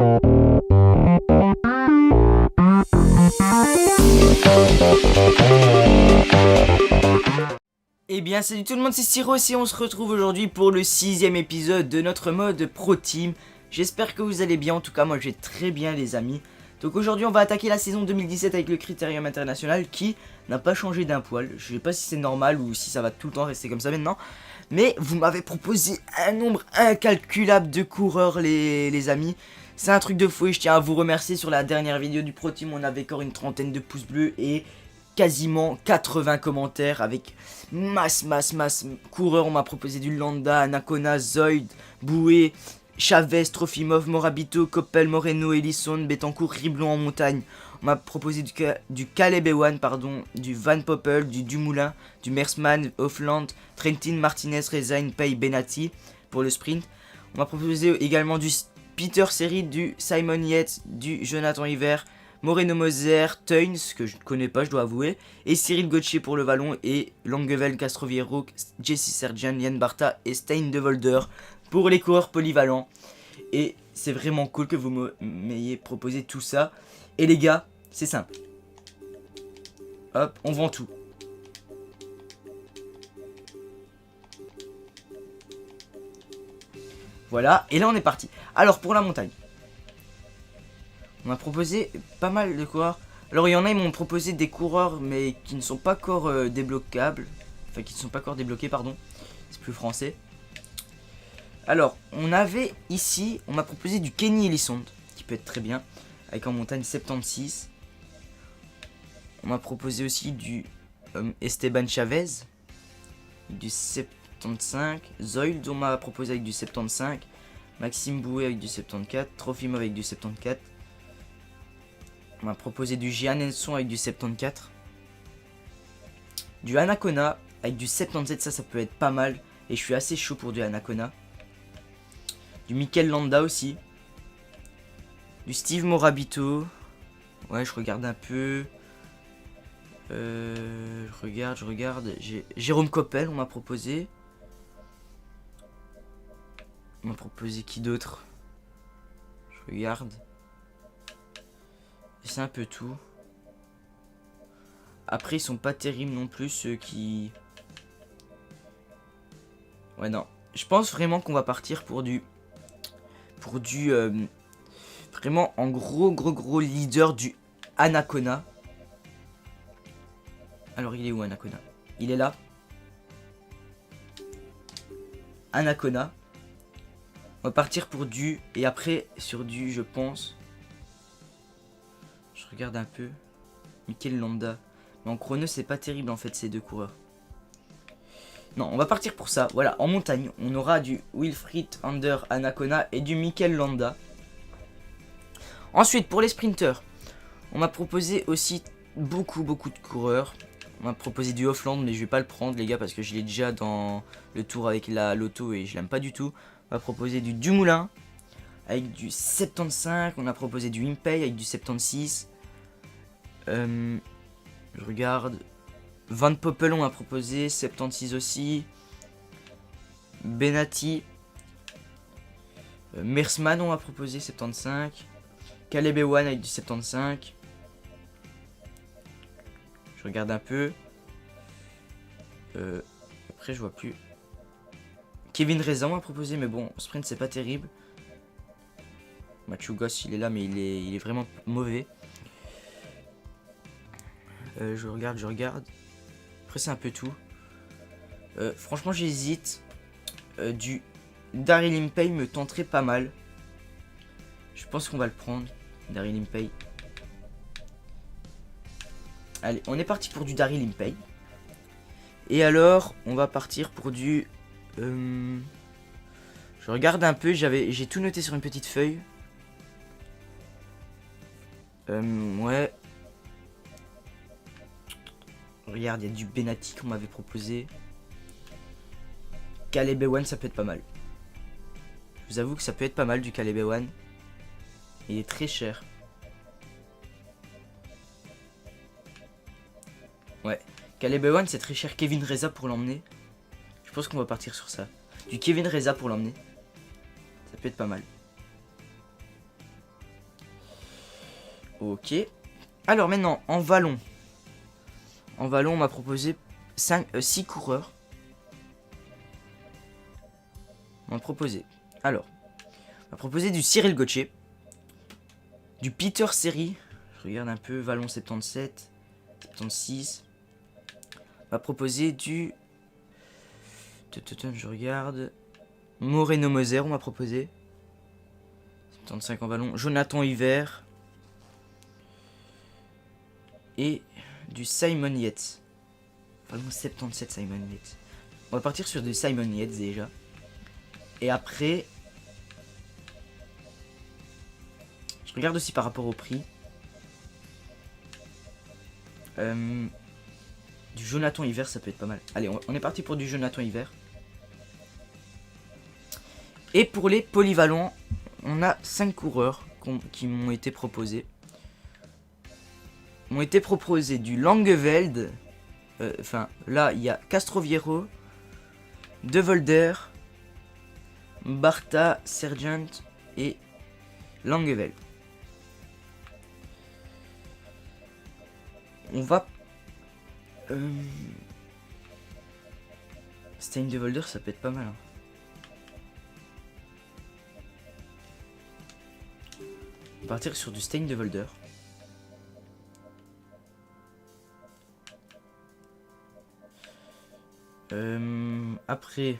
Eh bien salut tout le monde, c'est Syros et on se retrouve aujourd'hui pour le 6ème épisode de notre mode Pro Team. J'espère que vous allez bien, en tout cas moi j'ai très bien les amis. Donc aujourd'hui on va attaquer la saison 2017 avec le Critérium International qui n'a pas changé d'un poil. Je sais pas si c'est normal ou si ça va tout le temps rester comme ça maintenant. Mais vous m'avez proposé un nombre incalculable de coureurs les amis. C'est un truc de fou et je tiens à vous remercier. Sur la dernière vidéo du Pro Team on avait encore une trentaine de pouces bleus et quasiment 80 commentaires avec masse coureurs. On m'a proposé du Landa, Anacona, Zoid, Boué, Chavez, Trofimov, Morabito, Coppel, Moreno, Ellison, Betancourt, Riblon en montagne. On m'a proposé du Caleb Ewan, pardon, du Van Poppel, du Dumoulin, du Mersman, Offland, Trentin, Martinez, Rezain, Pay, Benatti pour le sprint. On m'a proposé également du Peter Seri, du Simon Yates, du Jonathan Hiver, Moreno Moser, Teuns, que je ne connais pas, je dois avouer, et Cyril Gauthier pour le Vallon, et Langevel, Castroviero, Jesse Sergian, Yann Barta et Stein de Volder pour les coureurs polyvalents. Et c'est vraiment cool que vous m'ayez proposé tout ça. Et les gars, c'est simple. Hop, on vend tout. Voilà, et là on est parti. Alors pour la montagne. On m'a proposé pas mal de coureurs. Alors il y en a, ils m'ont proposé des coureurs mais qui ne sont pas encore débloquables. Enfin qui ne sont pas encore débloqués, pardon. C'est plus français. Alors on avait ici, on m'a proposé du Kenny Ellison, qui peut être très bien. Avec en montagne 76. On m'a proposé aussi du Esteban Chavez. Du 75. Zoid on m'a proposé avec du 75. Maxime Boué avec du 74. Trofimov avec du 74. On m'a proposé du Gian Henson avec du 74. Du Anacona avec du 77, ça peut être pas mal. Et je suis assez chaud pour du Anacona. Du Mikel Landa aussi. Du Steve Morabito. Ouais, je regarde un peu. Je regarde. Jérôme Coppel, on m'a proposé. On m'a proposé qui d'autre? Je regarde. C'est un peu tout. Après, ils sont pas terribles non plus, ceux qui... Ouais, non. Je pense vraiment qu'on va partir pour du... Vraiment, en gros leader du Anacona. Alors, il est où, Anacona? Il est là. Anacona. On va partir pour du... Et après, sur du, je pense... Je regarde un peu. Mikel Landa. Mais en chrono, c'est pas terrible en fait ces deux coureurs. Non, on va partir pour ça. Voilà, en montagne, on aura du Wilfried Under Anacona et du Mikel Landa. Ensuite, pour les sprinters, on m'a proposé aussi beaucoup de coureurs. On m'a proposé du Offland, mais je vais pas le prendre, les gars, parce que je l'ai déjà dans le tour avec la loto et je l'aime pas du tout. On m'a proposé du Dumoulin avec du 75. On a proposé du Impey avec du 76. Je regarde. Van Poppel on m'a proposé 76 aussi. Benatti. Mersman on m'a proposé 75. Caleb Ewan avec du 75. Je regarde un peu. Après je vois plus. Kevin Reza on m'a proposé, mais bon, sprint c'est pas terrible. Mathieu Goss il est là, mais il est vraiment mauvais. Je regarde. Après c'est un peu tout. Franchement j'hésite. Du Daryl Impey me tenterait pas mal. Je pense qu'on va le prendre. Daryl Impey. Allez, on est parti pour du Daryl Impey. Et alors, on va partir pour du... Je regarde un peu, j'ai tout noté sur une petite feuille. Ouais. Regarde, il y a du Benatti qu'on m'avait proposé. Caleb Ewan, ça peut être pas mal. Je vous avoue que ça peut être pas mal du Caleb Ewan. Il est très cher. Ouais. Caleb Ewan, c'est très cher. Kevin Reza pour l'emmener. Je pense qu'on va partir sur ça. Du Kevin Reza pour l'emmener. Ça peut être pas mal. Ok. Alors maintenant, en vallon. En vallon, on m'a proposé 6 coureurs. On m'a proposé. Alors, on m'a proposé du Cyril Gauthier. Du Peter Seri. Je regarde un peu. Vallon 77. 76. On m'a proposé du... Je regarde. Moreno Moser, on m'a proposé. 75 en vallon. Jonathan Hiver. Et du Simon Yates. Vallon 77 Simon Yates. On va partir sur du Simon Yates déjà. Et après... Je regarde aussi par rapport au prix. Du Jonathan Hiver, ça peut être pas mal. Allez, on est parti pour du Jonathan Hiver. Et pour les polyvalents, on a 5 coureurs qui m'ont été proposés. M'ont été proposés du Langeveld. Enfin, là, il y a Castroviero, De Volder, Barta, Sergent et Langeveld. On va... Stein De Volder, ça peut être pas mal. Hein. On va partir sur du Stein De Volder. Après,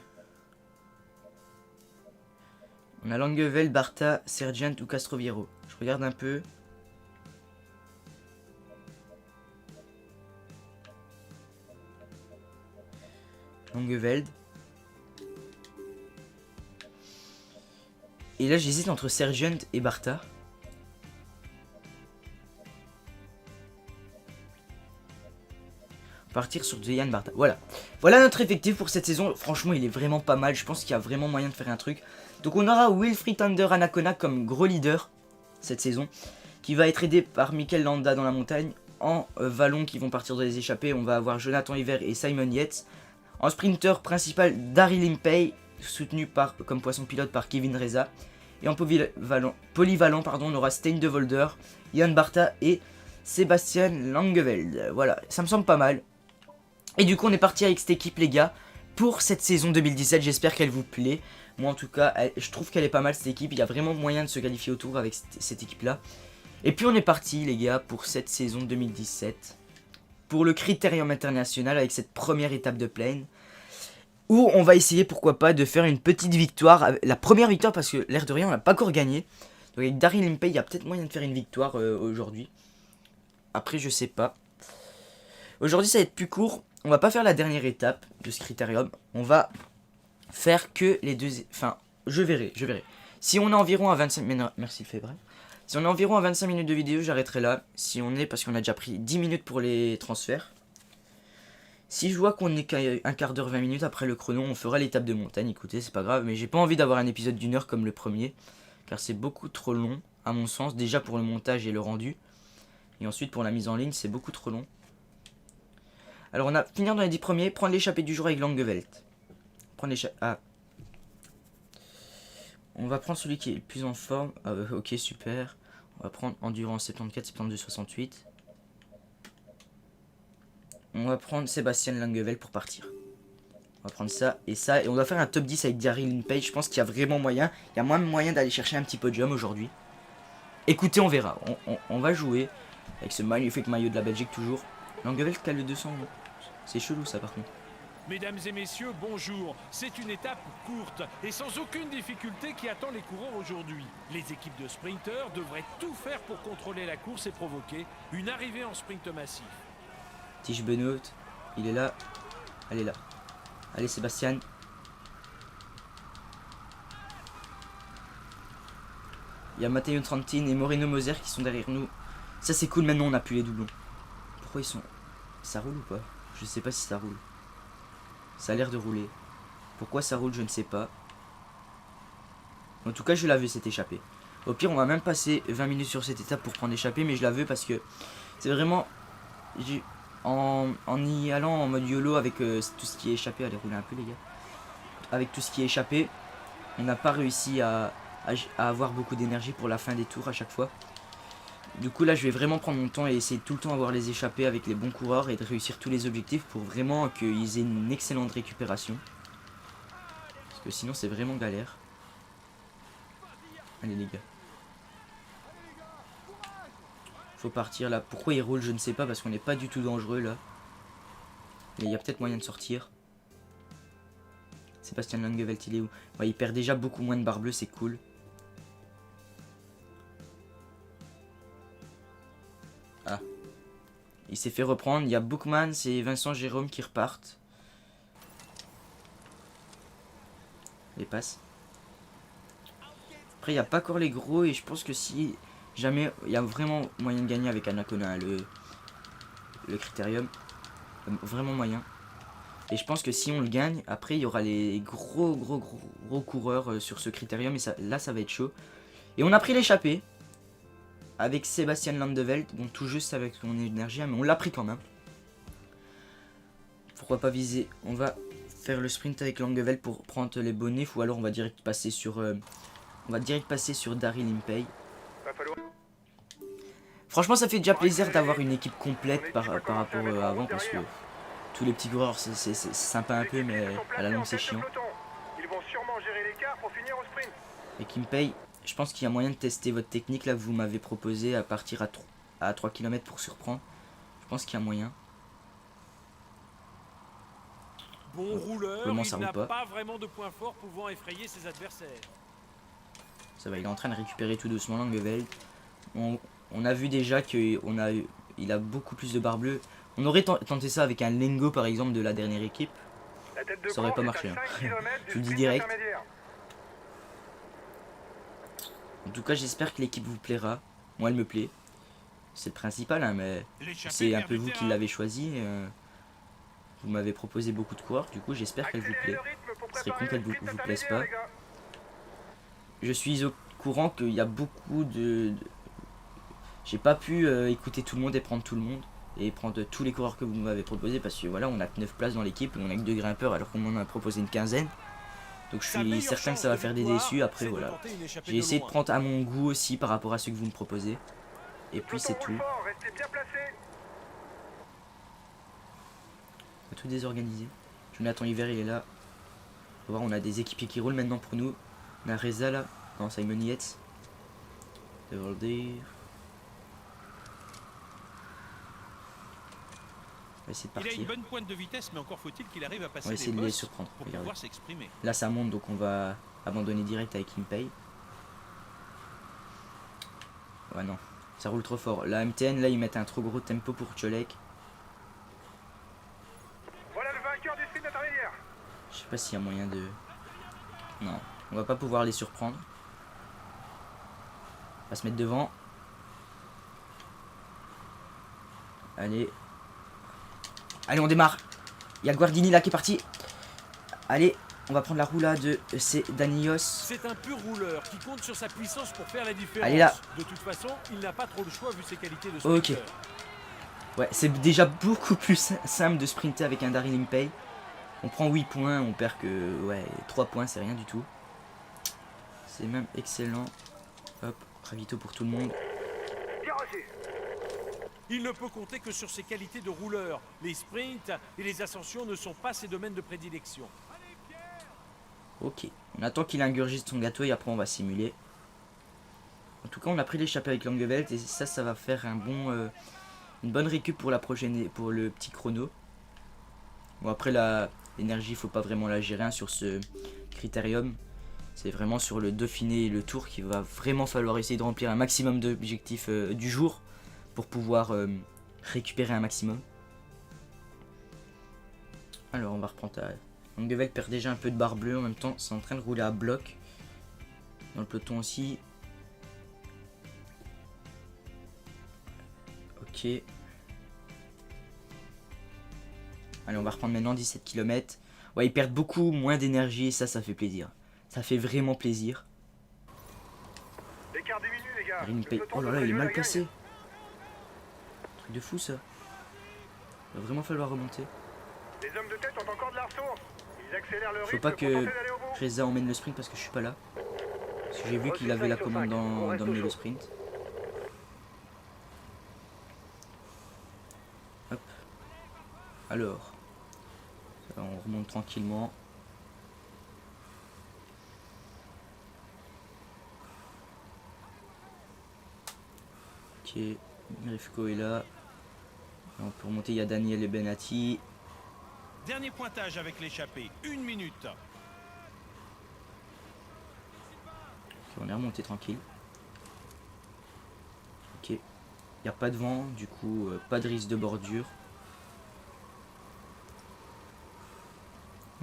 on a Langeveld, Barta, Sergent ou Castroviero. Je regarde un peu. Langeveld. Et là, j'hésite entre Sergent et Barta. Partir sur Yann Barta. Voilà. Voilà notre effectif pour cette saison. Franchement, il est vraiment pas mal. Je pense qu'il y a vraiment moyen de faire un truc. Donc, on aura Wilfried Thunder Anacona comme gros leader cette saison. Qui va être aidé par Mikel Landa dans la montagne. En vallon qui vont partir dans les échappées, on va avoir Jonathan Hiver et Simon Yates. En sprinter principal, Daryl Impey, soutenu comme poisson pilote par Kevin Reza. Et en polyvalent, on aura Stein De Volder, Yann Barta et Sébastien Langeveld. Voilà, ça me semble pas mal. Et du coup, on est parti avec cette équipe, les gars, pour cette saison 2017. J'espère qu'elle vous plaît. Moi, en tout cas, je trouve qu'elle est pas mal, cette équipe. Il y a vraiment moyen de se qualifier au tour avec cette équipe-là. Et puis, on est parti, les gars, pour cette saison 2017. Pour le Critérium International avec cette première étape de plaine. Où on va essayer, pourquoi pas, de faire une petite victoire. La première victoire, parce que l'air de rien, on n'a pas encore gagné. Donc, avec Daryl Impey, il y a peut-être moyen de faire une victoire aujourd'hui. Après, je sais pas. Aujourd'hui, ça va être plus court. On va pas faire la dernière étape de ce critérium. On va faire que les deux... Enfin, je verrai. Si on est environ à 25 minutes... Merci, fait bref. Si on est environ à 25 minutes de vidéo, j'arrêterai là. Si on est... Parce qu'on a déjà pris 10 minutes pour les transferts. Si je vois qu'on est qu'à un quart d'heure, 20 minutes après le chrono, on fera l'étape de montagne. Écoutez, c'est pas grave. Mais j'ai pas envie d'avoir un épisode d'une heure comme le premier. Car c'est beaucoup trop long, à mon sens. Déjà pour le montage et le rendu. Et ensuite pour la mise en ligne, c'est beaucoup trop long. Alors on a finir dans les 10 premiers, prendre l'échappée du jour avec Langeveld. Prendre l'échappée... Ah. On va prendre celui qui est le plus en forme. Ah, ok, super. On va prendre Endurance 74, 72, 68. On va prendre Sébastien Langeveld pour partir. On va prendre ça et ça. Et on va faire un top 10 avec Daryl Impey. Je pense qu'il y a vraiment moyen. Il y a moins moyen d'aller chercher un petit podium aujourd'hui. Écoutez, on verra. On va jouer avec ce magnifique maillot de la Belgique toujours. Langeveld qui a le 200. C'est chelou ça par contre. Mesdames et messieurs, bonjour. C'est une étape courte et sans aucune difficulté qui attend les coureurs aujourd'hui. Les équipes de sprinteurs devraient tout faire pour contrôler la course et provoquer une arrivée en sprint massif. Tige Benoît, il est là. Elle est là. Allez Sébastien. Il y a Matteo Trentin et Moreno Moser qui sont derrière nous. Ça c'est cool, maintenant on a plus les doublons. Pourquoi ils sont... Ça roule ou pas? Je sais pas si ça roule. Ça a l'air de rouler. Pourquoi ça roule, je ne sais pas. En tout cas, je la veux cette échappée. Au pire, on va même passer 20 minutes sur cette étape pour prendre l'échappée. Mais je la veux parce que c'est vraiment... En y allant en mode YOLO avec tout ce qui est échappé. Allez, rouler un peu les gars. Avec tout ce qui est échappé, on n'a pas réussi à avoir beaucoup d'énergie pour la fin des tours à chaque fois. Du coup là je vais vraiment prendre mon temps et essayer de tout le temps avoir les échappées avec les bons coureurs et de réussir tous les objectifs pour vraiment qu'ils aient une excellente récupération. Parce que sinon c'est vraiment galère. Allez les gars. Faut partir là. Pourquoi il roule je ne sais pas parce qu'on n'est pas du tout dangereux là. Mais il y a peut-être moyen de sortir. Sébastien Langeveld il est où? Ouais, il perd déjà beaucoup moins de barre bleue, c'est cool. Ah. Il s'est fait reprendre. Il y a Bookman et Vincent Jérôme qui repartent. Les passes. Après, il n'y a pas encore les gros. Et je pense que si jamais il y a vraiment moyen de gagner avec Anacona, le critérium. Vraiment moyen. Et je pense que si on le gagne, après il y aura les gros coureurs sur ce critérium. Et ça, là, ça va être chaud. Et on a pris l'échappée. Avec Sébastien Landeveld, bon tout juste avec son énergie, mais on l'a pris quand même. Pourquoi pas viser? On va faire le sprint avec Langeveld pour prendre les bonifs, ou alors on va direct passer sur Daryl Impey. Franchement ça fait déjà plaisir d'avoir une équipe complète par rapport à avant, parce que tous les petits coureurs c'est sympa un peu, mais à la longue c'est chiant. Et Impey, je pense qu'il y a moyen de tester votre technique là que vous m'avez proposé à partir à 3 km pour surprendre. Je pense qu'il y a moyen. Bon rouleur, il n'a pas vraiment de point fort pouvant effrayer ses adversaires. Ça va, il est en train de récupérer tout doucement Langeveld. On a vu déjà qu'il a beaucoup plus de barre bleue. On aurait tenté ça avec un Lengo par exemple de la dernière équipe. Ça aurait pas marché. Hein. Je vous le dis direct. En tout cas, j'espère que l'équipe vous plaira. Moi, elle me plaît. C'est le principal, hein, mais c'est un peu vous qui l'avez choisi. Vous m'avez proposé beaucoup de coureurs, du coup, j'espère qu'elle vous plaît. Ce serait con qu'elle vous plaise pas. Je suis au courant qu'il y a beaucoup de... J'ai pas pu écouter tout le monde et prendre tout le monde. Et prendre tous les coureurs que vous m'avez proposé, parce que voilà, on a que 9 places dans l'équipe et on a que 2 grimpeurs alors qu'on m'en a proposé une quinzaine. Donc je suis certain que ça va faire des déçus. Après voilà, j'ai essayé de prendre à mon goût aussi par rapport à ce que vous me proposez. Et puis c'est tout. On va tout désorganiser. Jonathan Hiver il est là. On va voir, on a des équipiers qui roulent maintenant pour nous. On a Reza là. Non, Simon Yates. On va essayer de partir. Il a une bonne pointe de vitesse, mais encore faut-il qu'il arrive à passer. On va essayer de les surprendre. Pour pouvoir s'exprimer. Là ça monte, donc on va abandonner direct avec Impey. Ouais non, ça roule trop fort. La MTN là ils mettent un trop gros tempo pour Cholek. Voilà le vainqueur du sprint intermédiaire. Je sais pas s'il y a moyen de... Non, on va pas pouvoir les surprendre. On va se mettre devant. Allez. Allez, on démarre. Il y a Guardini là qui est parti. Allez, on va prendre la roulade de Danios. C'est un pur rouleur qui compte sur sa puissance pour faire la différence. Allez là. De toute façon, il n'a pas trop le choix vu ses qualités de sprinter. Ok. Ouais, c'est déjà beaucoup plus simple de sprinter avec un Daryl Impey. On prend 8 points, on perd que... Ouais, 3 points, c'est rien du tout. C'est même excellent. Hop, ravito pour tout le monde. Il ne peut compter que sur ses qualités de rouleur. Les sprints et les ascensions ne sont pas ses domaines de prédilection. Ok, on attend qu'il ingurgite son gâteau et après on va simuler. En tout cas, on a pris l'échappée avec Langeveld et ça va faire un bon, une bonne récup pour la prochaine, pour le petit chrono. Bon, après l'énergie, il faut pas vraiment la gérer hein, sur ce critérium. C'est vraiment sur le Dauphiné et le Tour qu'il va vraiment falloir essayer de remplir un maximum d'objectifs du jour pour pouvoir récupérer un maximum. Alors on va reprendre à... Langeveld perd déjà un peu de barre bleue en même temps, c'est en train de rouler à bloc. Dans le peloton aussi. Ok. Allez, on va reprendre maintenant 17 km. Ouais, ils perdent beaucoup moins d'énergie et ça fait plaisir. Ça fait vraiment plaisir. Oh là là, il est mal placé. Truc de fou ça. Il va vraiment falloir remonter. Les hommes de tête ont encore de l'arceau. Ils accélèrent le rythme. Faut pas que Reza emmène le sprint parce que je suis pas là. Parce que j'ai vu qu'il avait la commande d'emmener le sprint. Alors, on remonte tranquillement. Ok, Grifko est là. On peut remonter, il y a Daniel et Benati. Dernier pointage avec l'échappée, 1 minute. Ok, on est remonté tranquille. Ok, il n'y a pas de vent, du coup pas de risque de bordure.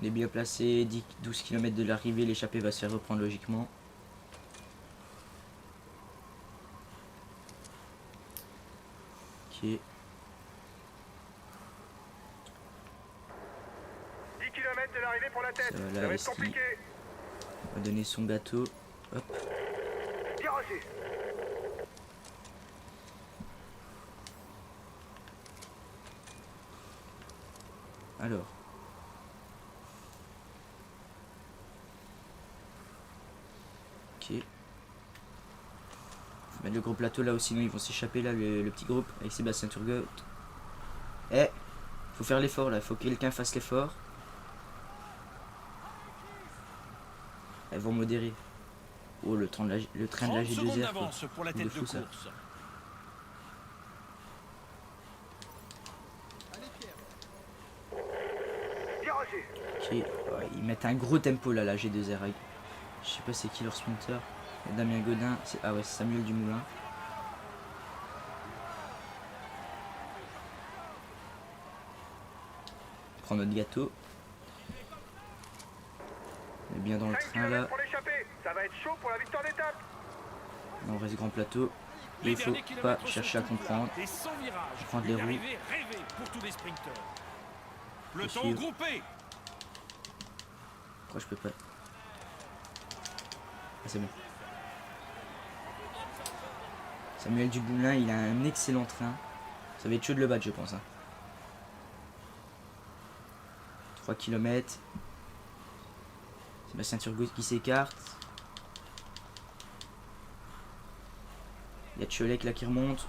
On est bien placé, 12 km de l'arrivée, l'échappée va se faire reprendre logiquement. Ok. 10 km de l'arrivée pour la tête. Ça va, Ça là, va être compliqué. On va donner son gâteau. Hop. Bien reçu. Alors. Ok. Faut mettre le gros plateau là aussi, sinon ils vont s'échapper là, le petit groupe avec Sébastien Turgot. Eh, faut faire l'effort là, faut que quelqu'un fasse l'effort. Elles vont modérer. Oh, le train de la 30 secondes G2R. d'avance pour la tête de fou, ça. course. Bien reçu. Ok, ouais, ils mettent un gros tempo là, la G2R. Je sais pas c'est qui leur sprinter. Il y a Damien Godin, ah ouais, c'est Samuel Dumoulin. On prend notre gâteau. On est bien dans le 5 train là. km pour l'échappée. Ça va être chaud pour la victoire d'étape. On reste grand plateau. Et Les il faut derniers pas kilomètres chercher à sont tout comprendre. plats et sans virage. Prendre les Une roues. arrivée rêvée pour tous les sprinteurs. Le Faut temps suivre. groupé. Pourquoi je peux pas? Ah, c'est bon. Samuel Dumoulin, il a un excellent train. Ça va être chaud de le battre, je pense. Hein. 3 km. Sébastien Turgot qui s'écarte. Il y a Tcholek là qui remonte.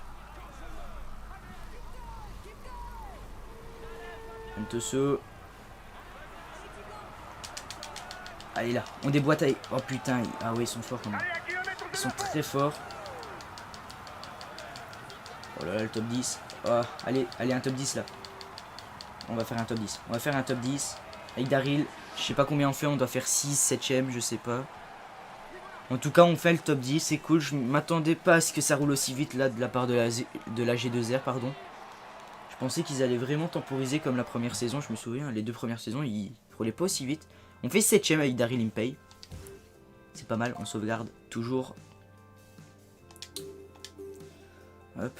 Antoso. Allez là, on déboîte avec. Oh putain, ah ouais, ils sont forts quand même. Allez, 1 km Ils sont très forts. Oh là là, le top 10. Oh, allez, allez, un top 10 là. On va faire un top 10. On va faire un top 10. Avec Daryl, je sais pas combien on fait. On doit faire 6, 7ème, je sais pas. En tout cas, on fait le top 10. C'est cool. Je m'attendais pas à ce que ça roule aussi vite là de la part de la G2R, pardon. Je pensais qu'ils allaient vraiment temporiser comme la première saison. Je me souviens, les 2 premières saisons, ils roulaient pas aussi vite. On fait 7ème avec Daryl Impey. C'est pas mal. On sauvegarde toujours. Hop.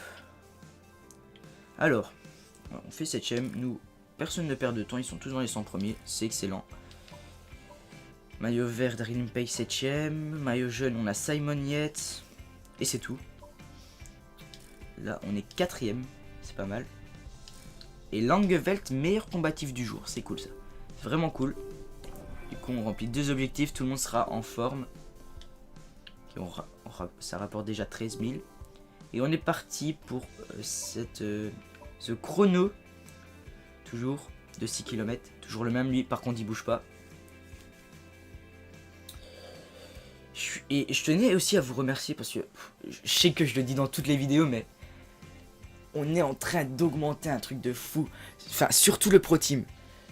Alors, on fait 7ème. Nous, personne ne perd de temps. Ils sont tous dans les 100 premiers. C'est excellent. Maillot vert, Daryl Impey 7ème. Maillot jaune, on a Simon Yates. Et c'est tout. Là, on est 4ème. C'est pas mal. Et Langeveld, meilleur combatif du jour. C'est cool ça. C'est vraiment cool. Du coup, on remplit 2 objectifs. Tout le monde sera en forme. Et ça rapporte déjà 13 000. Et on est parti pour ce chrono. Toujours de 6 km. Toujours le même, lui. Par contre, il bouge pas. Et je tenais aussi à vous remercier parce que je sais que je le dis dans toutes les vidéos, mais on est en train d'augmenter un truc de fou. Enfin, surtout le Pro Team.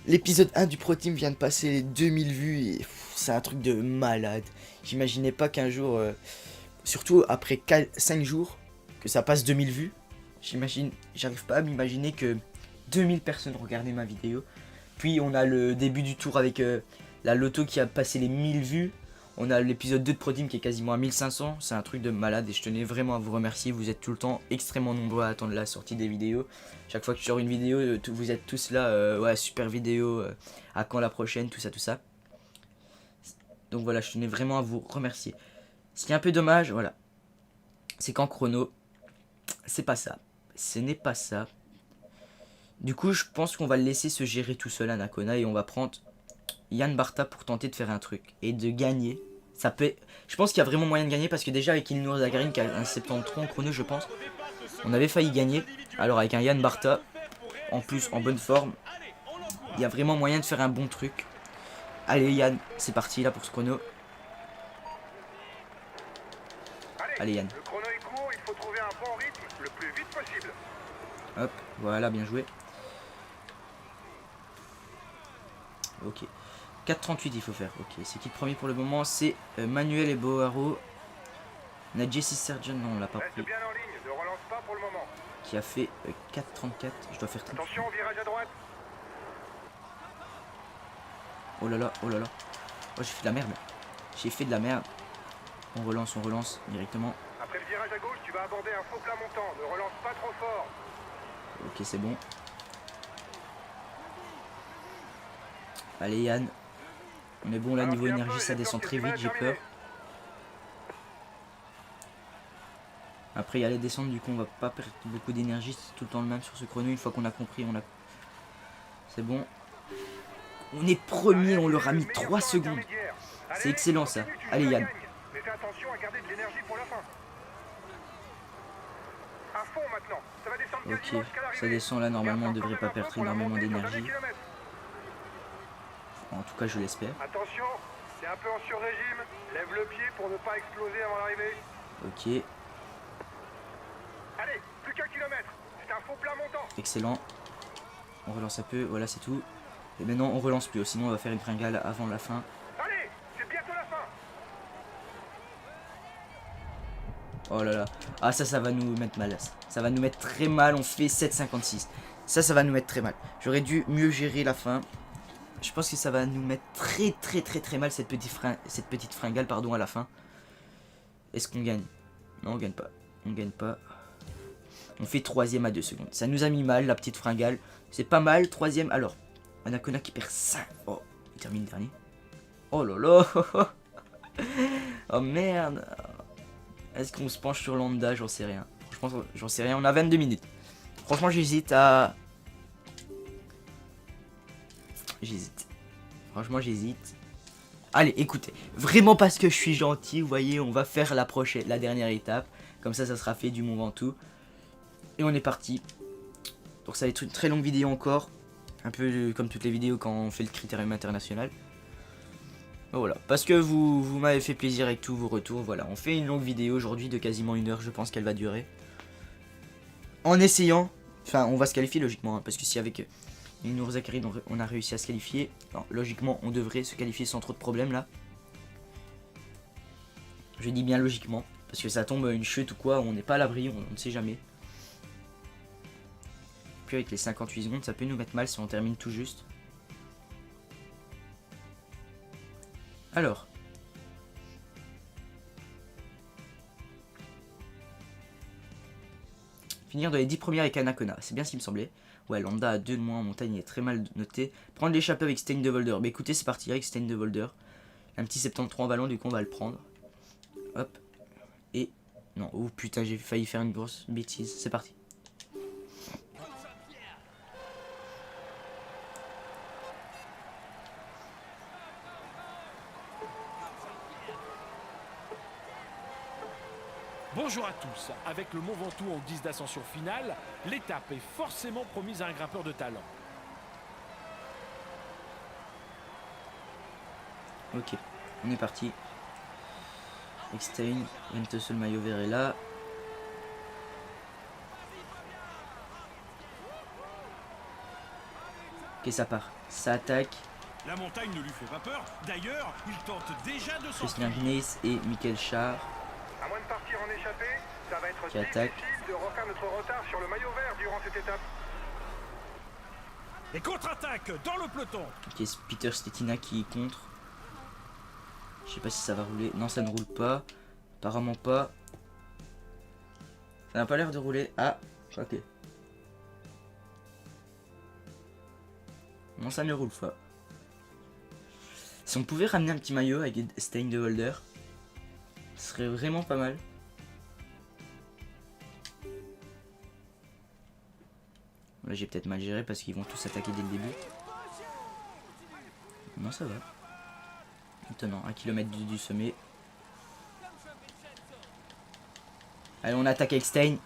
L'épisode 1 du Pro Team vient de passer les 2000 vues et c'est un truc de malade. J'imaginais pas qu'un jour, surtout après 5 jours, que ça passe 2000 vues. J'arrive pas à m'imaginer que 2000 personnes regardaient ma vidéo. Puis on a le début du tour avec la loto qui a passé les 1000 vues. On a l'épisode 2 de Pro Team qui est quasiment à 1500. C'est un truc de malade et je tenais vraiment à vous remercier. Vous êtes tout le temps extrêmement nombreux à attendre la sortie des vidéos. Chaque fois que je sors une vidéo, vous êtes tous là. Ouais, super vidéo. À quand la prochaine, tout ça, tout ça. Donc voilà, je tenais vraiment à vous remercier. Ce qui est un peu dommage, voilà, c'est qu'en chrono, c'est pas ça. Ce n'est pas ça. Du coup, je pense qu'on va le laisser se gérer tout seul à Nakona et on va prendre Yann Barta pour tenter de faire un truc et de gagner. Ça peut... Je pense qu'il y a vraiment moyen de gagner parce que déjà avec Ilnour Zagarin qui a un 73 en chrono, je pense, on avait failli gagner. Alors avec un Yann Barta, en plus en bonne forme. Il y a vraiment moyen de faire un bon truc. Allez Yann, c'est parti là pour ce chrono. Allez Yann. Le chrono est court, il faut trouver un bon rythme le plus vite possible. Hop, voilà, bien joué. Ok. 4,38 il faut faire. Ok, c'est qui le premier pour le moment? C'est Manuel et Boaro. On a Jesse Surgeon, non on l'a pas Reste pris. bien en ligne, ne relance pas pour le moment. Qui a fait 4,34. Je dois faire 30. Attention au virage à droite. Oh là là, oh là là. Oh j'ai fait de la merde. J'ai fait de la merde. On relance directement. Après le virage à gauche, tu vas aborder un faux plat montant. Ne relance pas trop fort. Ok c'est bon. Allez Yann. On est bon là niveau énergie, ça descend très vite, j'ai peur. Après il y a les descentes, du coup on va pas perdre beaucoup d'énergie, c'est tout le temps le même sur ce chrono. Une fois qu'on a compris, c'est bon. On est premier, on leur a mis 3 secondes. C'est excellent ça. Allez Yann. Mais fais attention à garder de l'énergie pour la fin. À fond maintenant. Ça va descendre Ok, quasiment jusqu'à l'arrivée. ça descend là, normalement on devrait pas perdre énormément d'énergie. En tout cas je l'espère. Attention, c'est un peu en sur-régime. Lève le pied pour ne pas exploser avant l'arrivée. Ok, Allez, plus qu'un kilomètre. C'est un faux plat montant. excellent. On relance un peu, voilà c'est tout. Et maintenant on relance plus, sinon on va faire une fringale avant la fin. Allez, c'est bientôt la fin. Oh là là. Ah ça va nous mettre mal. Ça va nous mettre très mal, on fait 7,56. Ça va nous mettre très mal. J'aurais dû mieux gérer la fin. Je pense que ça va nous mettre très mal cette petite fringale pardon à la fin. Est-ce qu'on gagne? Non on gagne pas. On gagne pas. On fait 3ème à 2 secondes. Ça nous a mis mal la petite fringale. C'est pas mal. 3ème. Alors. Anacona qui perd 5. Oh. Il termine dernier. Oh là là. Oh merde. Est-ce qu'on se penche sur Lambda? J'en sais rien. Franchement j'en sais rien. On a 22 minutes. Franchement j'hésite à... Franchement j'hésite. Allez écoutez. Vraiment parce que je suis gentil. Vous voyez on va faire la dernière étape. Comme ça sera fait du Mont Ventoux. Et on est parti. Donc ça va être une très longue vidéo encore. Un peu comme toutes les vidéos quand on fait le critérium international. Voilà. Parce que vous m'avez fait plaisir avec tous vos retours. Voilà. On fait une longue vidéo aujourd'hui de quasiment 1 heure. Je pense qu'elle va durer. En essayant. Enfin on va se qualifier logiquement. Hein, parce que si avec Nour Zakari on a réussi à se qualifier. Alors, logiquement on devrait se qualifier sans trop de problèmes là. Je dis bien logiquement. Parce que ça tombe une chute ou quoi. On n'est pas à l'abri. On ne sait jamais. Avec les 58 secondes ça peut nous mettre mal si on termine tout juste. Alors finir dans les 10 premières avec Anacona, c'est bien ce qui me semblait. Ouais Lambda a 2 de moins en montagne, il est très mal noté. Prendre l'échappée avec Stein de Volder. Bah écoutez c'est parti avec Stein de Volder. Un petit 73 en ballon, du coup on va le prendre. Hop. Et non, oh putain j'ai failli faire une grosse bêtise. C'est parti. Bonjour à tous. Avec le Mont Ventoux en guise d'ascension finale, l'étape est forcément promise à un grimpeur de talent. Ok, on est parti. Eckstein, Ventoso, le maillot vert est là. Ok, ça part. Ça attaque. La montagne ne lui fait pas peur. D'ailleurs, il tente déjà de Christian s'enfuir. Gneiss et Michael Char. À moins de partir en échappée, ça va être Qui difficile attaque. de refaire notre retard sur le maillot vert durant cette étape. Et contre-attaque dans le peloton. Ok, c'est Peter Stetina qui est contre. Je sais pas si ça va rouler. Non, ça ne roule pas. Apparemment pas. Ça n'a pas l'air de rouler. Ah, ok. Non, ça ne roule pas. Si on pouvait ramener un petit maillot avec Stein de Volder, ce serait vraiment pas mal. Là j'ai peut-être mal géré parce qu'ils vont tous attaquer dès le début. Non ça va. Maintenant 1 km du sommet. Allez on attaque avec Stein.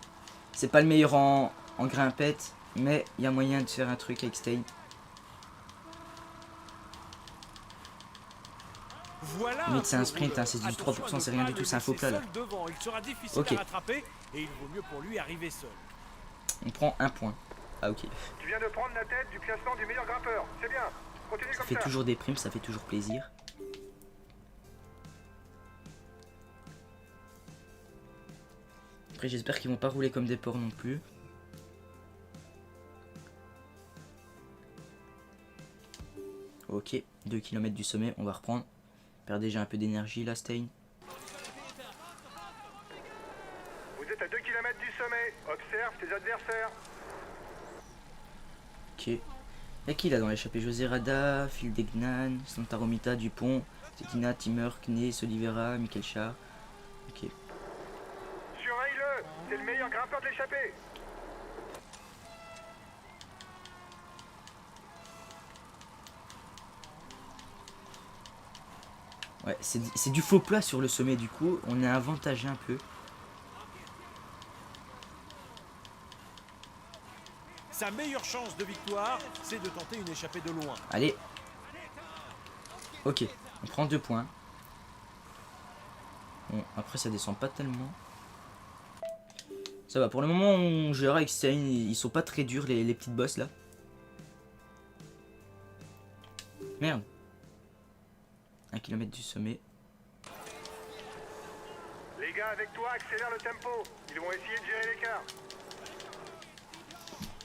C'est pas le meilleur en grimpette. Mais il y a moyen de faire un truc avec Stein. Voilà. Mais c'est un sprint, hein, c'est du 3%, c'est rien du tout, c'est un faux plat là. Devant. Il sera difficile Ok. à rattraper et il vaut mieux pour lui arriver seul. On prend un point. Ah ok. Tu viens de prendre la tête du classement du meilleur grimpeur. C'est bien. Continue Ça comme fait ça. toujours des primes, ça fait toujours plaisir. Après j'espère qu'ils vont pas rouler comme des porcs non plus. Ok, 2 km du sommet, on va reprendre. Perd déjà un peu d'énergie là, Stein. Vous êtes à 2 km du sommet. Observe tes adversaires. Ok. Y'a qui là dans l'échappée? José Rada, Phil Degnan, Santa Romita, Dupont, Tetina, Timmer, Kné, Solivera, Michael Char. Ok. Surveille-le. C'est le meilleur grimpeur de l'échappée. Ouais, c'est du faux plat sur le sommet du coup, on est avantagé un peu. Sa meilleure chance de victoire, c'est de tenter une échappée de loin. Allez. Ok, on prend 2 points. Bon, après ça descend pas tellement. Ça va, pour le moment on gère avec Stein, ils sont pas très durs les petites bosses là. Merde. 1 km du sommet. Les gars avec toi accélèrent le tempo. Ils vont essayer de gérer l'écart.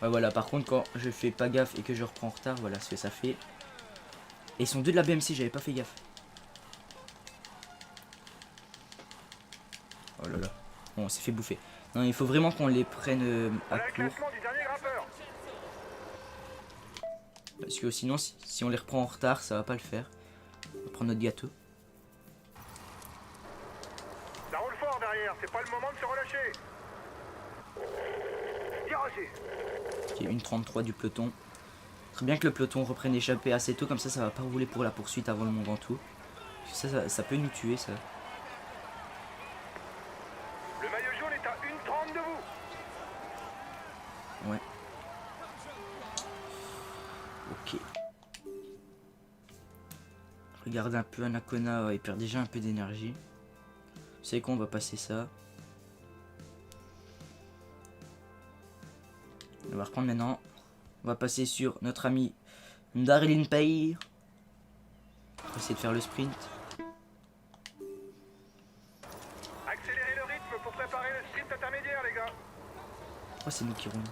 Ouais voilà, par contre quand je fais pas gaffe et que je reprends en retard, voilà ce que ça fait. Et ils sont deux de la BMC, j'avais pas fait gaffe. Oh là là. Bon, on s'est fait bouffer. Non, il faut vraiment qu'on les prenne à Voilà le court. classement du dernier grimpeur. Parce que sinon, si on les reprend en retard, ça va pas le faire. On va prendre notre gâteau. Ça roule fort derrière. C'est pas le moment de se relâcher. Tire aussi. Ok, 1,33 du peloton. Très bien que le peloton reprenne l'échappée assez tôt, comme ça va pas rouler pour la poursuite avant le Mont Ventoux. Parce que ça peut nous tuer ça. Le maillot jaune est à 1,30 de vous. Ouais. Ok. Regarde un peu Anacona, ouais, il perd déjà un peu d'énergie. Vous savez quoi, on va passer ça. On va reprendre maintenant. On va passer sur notre ami Darlene Pay. On va essayer de faire le sprint. Accélérez le rythme pour préparer le sprint intermédiaire, les gars. Oh, c'est nous qui roulons.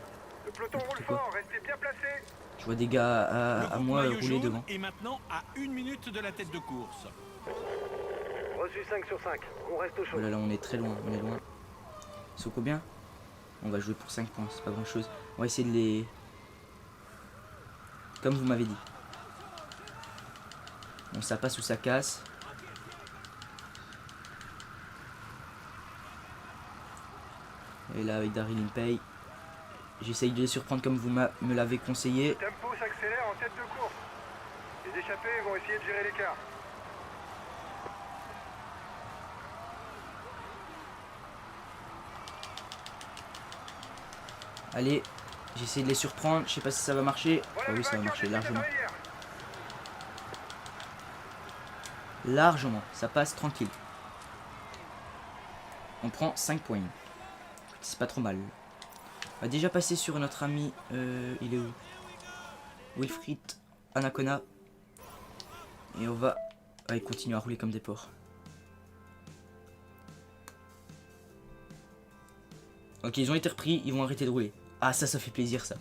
Le peloton roule quoi. fort. Restez bien placés. Je vois des gars Le à groupe moi maillot rouler jaune devant. est maintenant à 1 minute de la tête de course. Reçu 5 sur 5. On reste au chaud. Oh là là, on est très loin, on est loin. Ils sont combien? On va jouer pour 5 points, c'est pas grand chose. On va essayer de les... Comme vous m'avez dit. Bon, ça passe ou ça casse. Et là, avec Darlene Pay, j'essaye de les surprendre comme vous me l'avez conseillé. Le tempo s'accélère en tête de course. Les échappés vont essayer de gérer l'écart. Allez, j'essaie de les surprendre. Je sais pas si ça va marcher. Ah Voilà oui, le ça va vainqueur marcher du largement. sprint intermédiaire. Largement, ça passe tranquille. On prend 5 points. C'est pas trop mal. On va déjà passer sur notre ami. Il est où? Wilfried Anacona. Et on va continuer à rouler comme des porcs. Ok, ils ont été repris, ils vont arrêter de rouler. Ah, ça fait plaisir ça.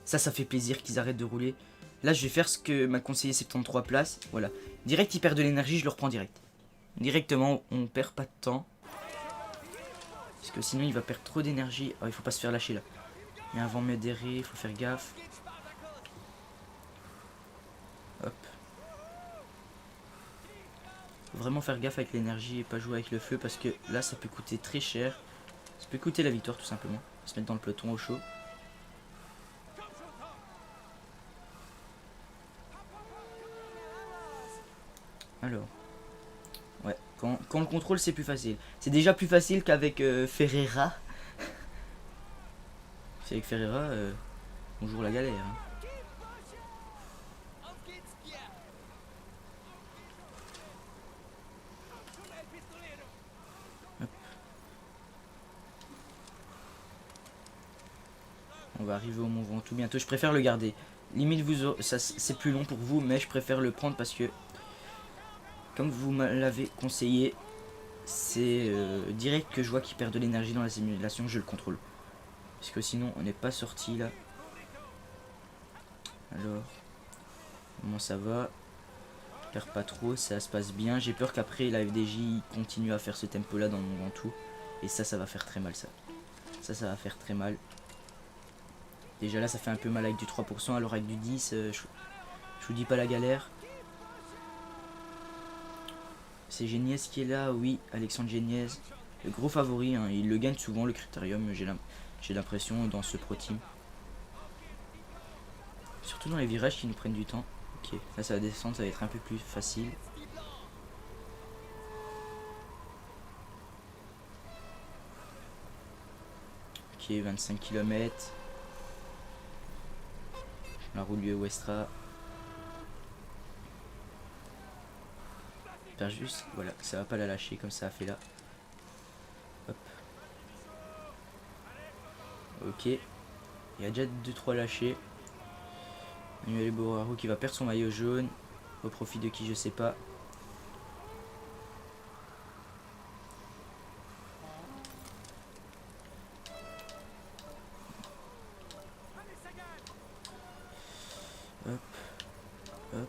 Ça fait plaisir qu'ils arrêtent de rouler. Là, je vais faire ce que m'a conseillé 73 places. Voilà. Direct, il perd de l'énergie, je le reprends direct. Directement, on perd pas de temps. Parce que sinon, il va perdre trop d'énergie. Oh, il faut pas se faire lâcher là. Il y a un vent modéré, il faut faire gaffe. Hop. Faut vraiment faire gaffe avec l'énergie et pas jouer avec le feu parce que là, ça peut coûter très cher. Ça peut coûter la victoire tout simplement. On va se mettre dans le peloton au chaud. Alors, ouais, quand on le contrôle c'est plus facile. C'est déjà plus facile qu'avec Ferreira. C'est avec Ferreira, bonjour la galère. Hein. On va arriver au Mont Ventoux bientôt. Je préfère le garder. Limite, c'est plus long pour vous, mais je préfère le prendre parce que, comme vous me l'avez conseillé, c'est direct que je vois qu'il perd de l'énergie dans la simulation, je le contrôle. Parce que sinon, on n'est pas sorti là. Alors, comment ça va? Je perds pas trop, ça se passe bien. J'ai peur qu'après la FDJ continue à faire ce tempo là dans le Mont Ventoux. Et ça va faire très mal ça. Ça va faire très mal. Déjà là ça fait un peu mal avec du 3%, alors avec du 10, je vous dis pas la galère. C'est Geniez qui est là, oui, Alexandre Geniez. Le gros favori, hein, il le gagne souvent le critérium, j'ai l'impression dans ce pro team. Surtout dans les virages qui nous prennent du temps. Ok, là ça va descendre, ça va être un peu plus facile. Ok, 25 km. La roue lieu Westra. Faire juste, voilà, ça va pas la lâcher comme ça a fait là. Hop. Ok. Il y a déjà 2-3 lâchés. Manuel Boraro qui va perdre son maillot jaune. Au profit de qui je sais pas. Hop. Hop.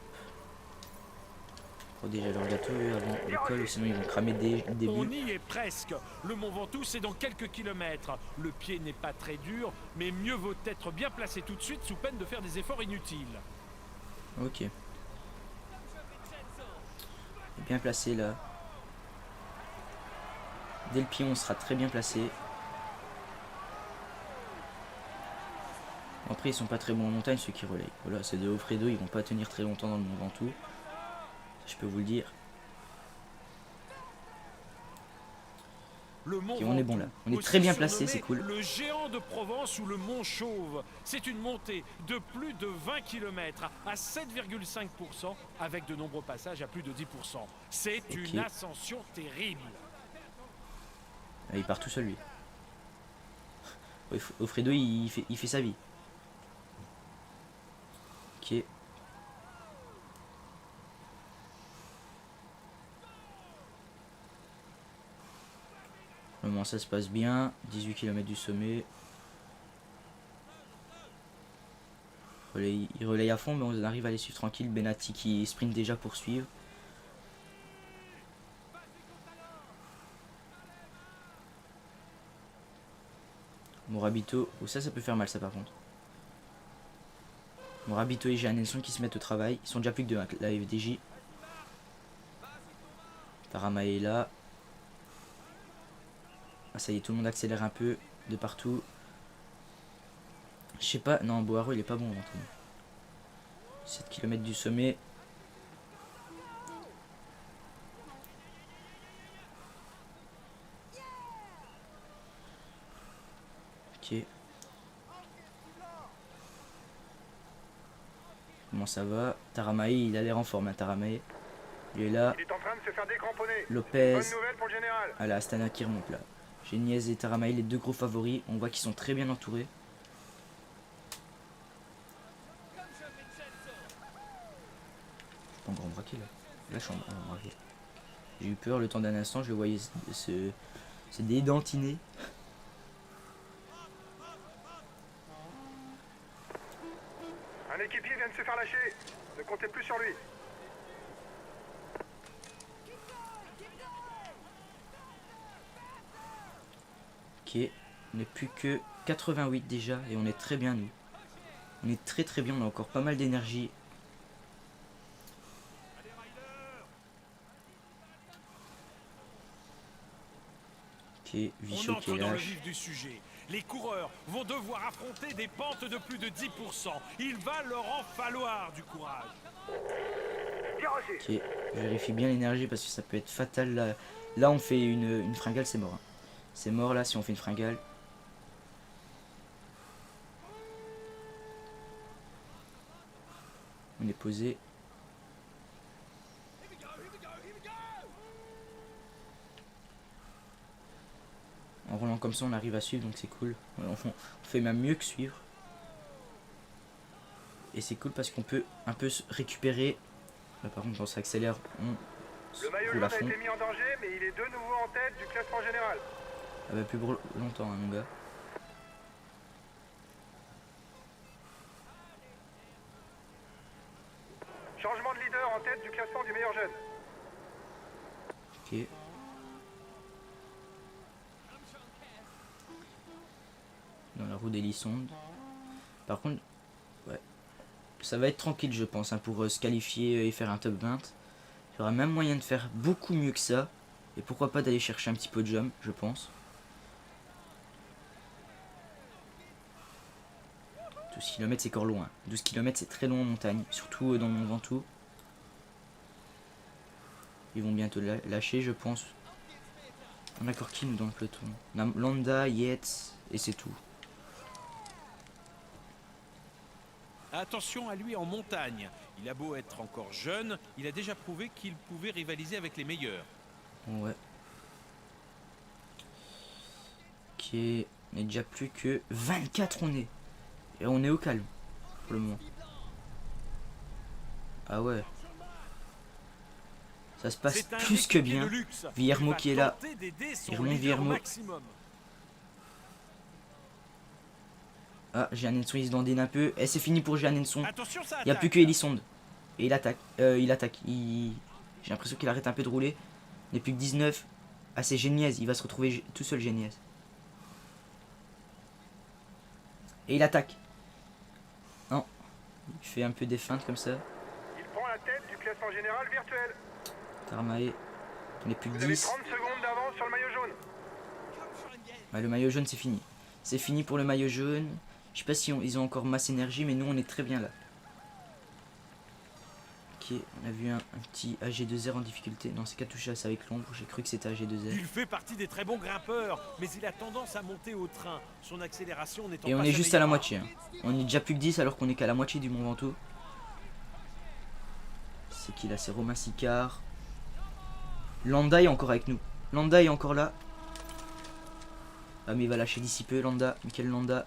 Oh, déjà leur gâteau avant l'école, sinon ils vont cramer dès le début. On y est presque. Le Mont Ventoux, c'est dans quelques kilomètres. Le pied n'est pas très dur, mais mieux vaut être bien placé tout de suite sous peine de faire des efforts inutiles. Ok. Bien placé là. Dès le pied, on sera très bien placé. Après, ils sont pas très bons en montagne, ceux qui relayent. Voilà, c'est de Offredo, ils vont pas tenir très longtemps dans le Mont Ventoux. Je peux vous le dire. Le Mont Okay, on est bon là. On est aussi très bien placé, c'est cool. Le géant de Provence ou le Mont Chauve. C'est une montée de plus de 20 km à 7,5% avec de nombreux passages à plus de 10%. C'est une ascension terrible. Ah, il part tout seul lui. Offredo il fait sa vie. Ok. Au moment ça se passe bien. 18 km du sommet. Il relaye à fond, mais on arrive à les suivre tranquille. Benatti qui sprint déjà pour suivre. Morabito, oh, ça peut faire mal ça par contre. Morabito et Jean Nelson qui se mettent au travail. Ils sont déjà plus que deux, hein, la FDJ. Tarama est là. Ah, ça y est, tout le monde accélère un peu de partout. Je sais pas, non, Boaro il est pas bon maintenant. 7 km du sommet. Ok. Comment ça va? Taramae, il a l'air en forme, hein, Taramae. Il est là. Il est en train de se faire décramponner. Lopez. Bonne nouvelle pour le général. Ah là, Astana qui remonte là. Geniez et Taramae, les deux gros favoris. On voit qu'ils sont très bien entourés. Je peux encore me braquer là. La chambre, on va braquer. J'ai eu peur le temps d'un instant, je le voyais se dédentiner. Un équipier vient de se faire lâcher. Ne comptez plus sur lui. Ok, on n'est plus que 88 déjà et on est très bien nous. On est très bien, on a encore pas mal d'énergie. Ok, Vichot qui est dans le lâche. vif du sujet. Les coureurs vont devoir affronter des pentes de plus de 10%. Il va leur en falloir du courage. Ok, je vérifie bien l'énergie parce que ça peut être fatal là. Là on fait une fringale, c'est mort. Hein. C'est mort là si on fait une fringale. On est posé. En roulant comme ça, on arrive à suivre, donc c'est cool. On fait même mieux que suivre. Et c'est cool parce qu'on peut un peu se récupérer. Là, par contre, quand on s'accélère, on Le maillot roule jaune à a fond. été mis en danger, mais il est de nouveau en tête du classement général. Ça va plus pour longtemps, hein, mon gars. Changement de leader en tête du classement du meilleur jeune. Ok. Dans la roue d'Elisonde. Par contre, ouais. Ça va être tranquille, je pense, hein, pour se qualifier et faire un top 20. Il y aura même moyen de faire beaucoup mieux que ça. Et pourquoi pas d'aller chercher un petit podium, je pense. 12 km c'est encore loin. 12 km c'est très long en montagne, surtout dans mon Ventoux. Ils vont bientôt lâcher, je pense. On a encore qui nous dans le peloton? On a Landa, Yates et c'est tout. Attention à lui en montagne. Il a beau être encore jeune, il a déjà prouvé qu'il pouvait rivaliser avec les meilleurs. Ouais. Ok, on est déjà plus que 24 on est. Et on est au calme pour le moment. Ah ouais. Ça se passe C'est un plus que équipier bien. de luxe. Villermo Il va qui est là. tenter d'aider son Il remonte leader Villermo. au maximum. Ah, Jeannenson il se dandine un peu. Et c'est fini pour Jeannenson. Attention, ça Il n'y a attaque. plus que Elisonde. Et il attaque. J'ai l'impression qu'il arrête un peu de rouler. Il n'est plus que 19. Ah, c'est Géniez. Il va se retrouver tout seul, Géniez. Et il attaque. Non. Il fait un peu des feintes comme ça. Il prend la tête du classement général virtuel. Tarmae. On est plus que Vous avez 10. 30 secondes d'avance sur le maillot jaune. Ouais, le maillot jaune, c'est fini. C'est fini pour le maillot jaune. Je sais pas si ils ont encore masse énergie, mais nous, on est très bien là. Ok, on a vu un petit AG2R en difficulté. Non, c'est Katusha, c'est avec l'ombre. J'ai cru que c'était AG2R. Il fait partie des très bons grimpeurs, mais il a tendance à monter au train. Son accélération n'étant pas Et on est sa juste à la meilleure moitié. Hein. On est déjà plus que 10 alors qu'on est qu'à la moitié du Mont Ventoux. C'est qui là? C'est Romain Sicard. Landa est encore avec nous. Landa est encore là. Ah mais il va lâcher d'ici peu Landa. Michael Landa. arme.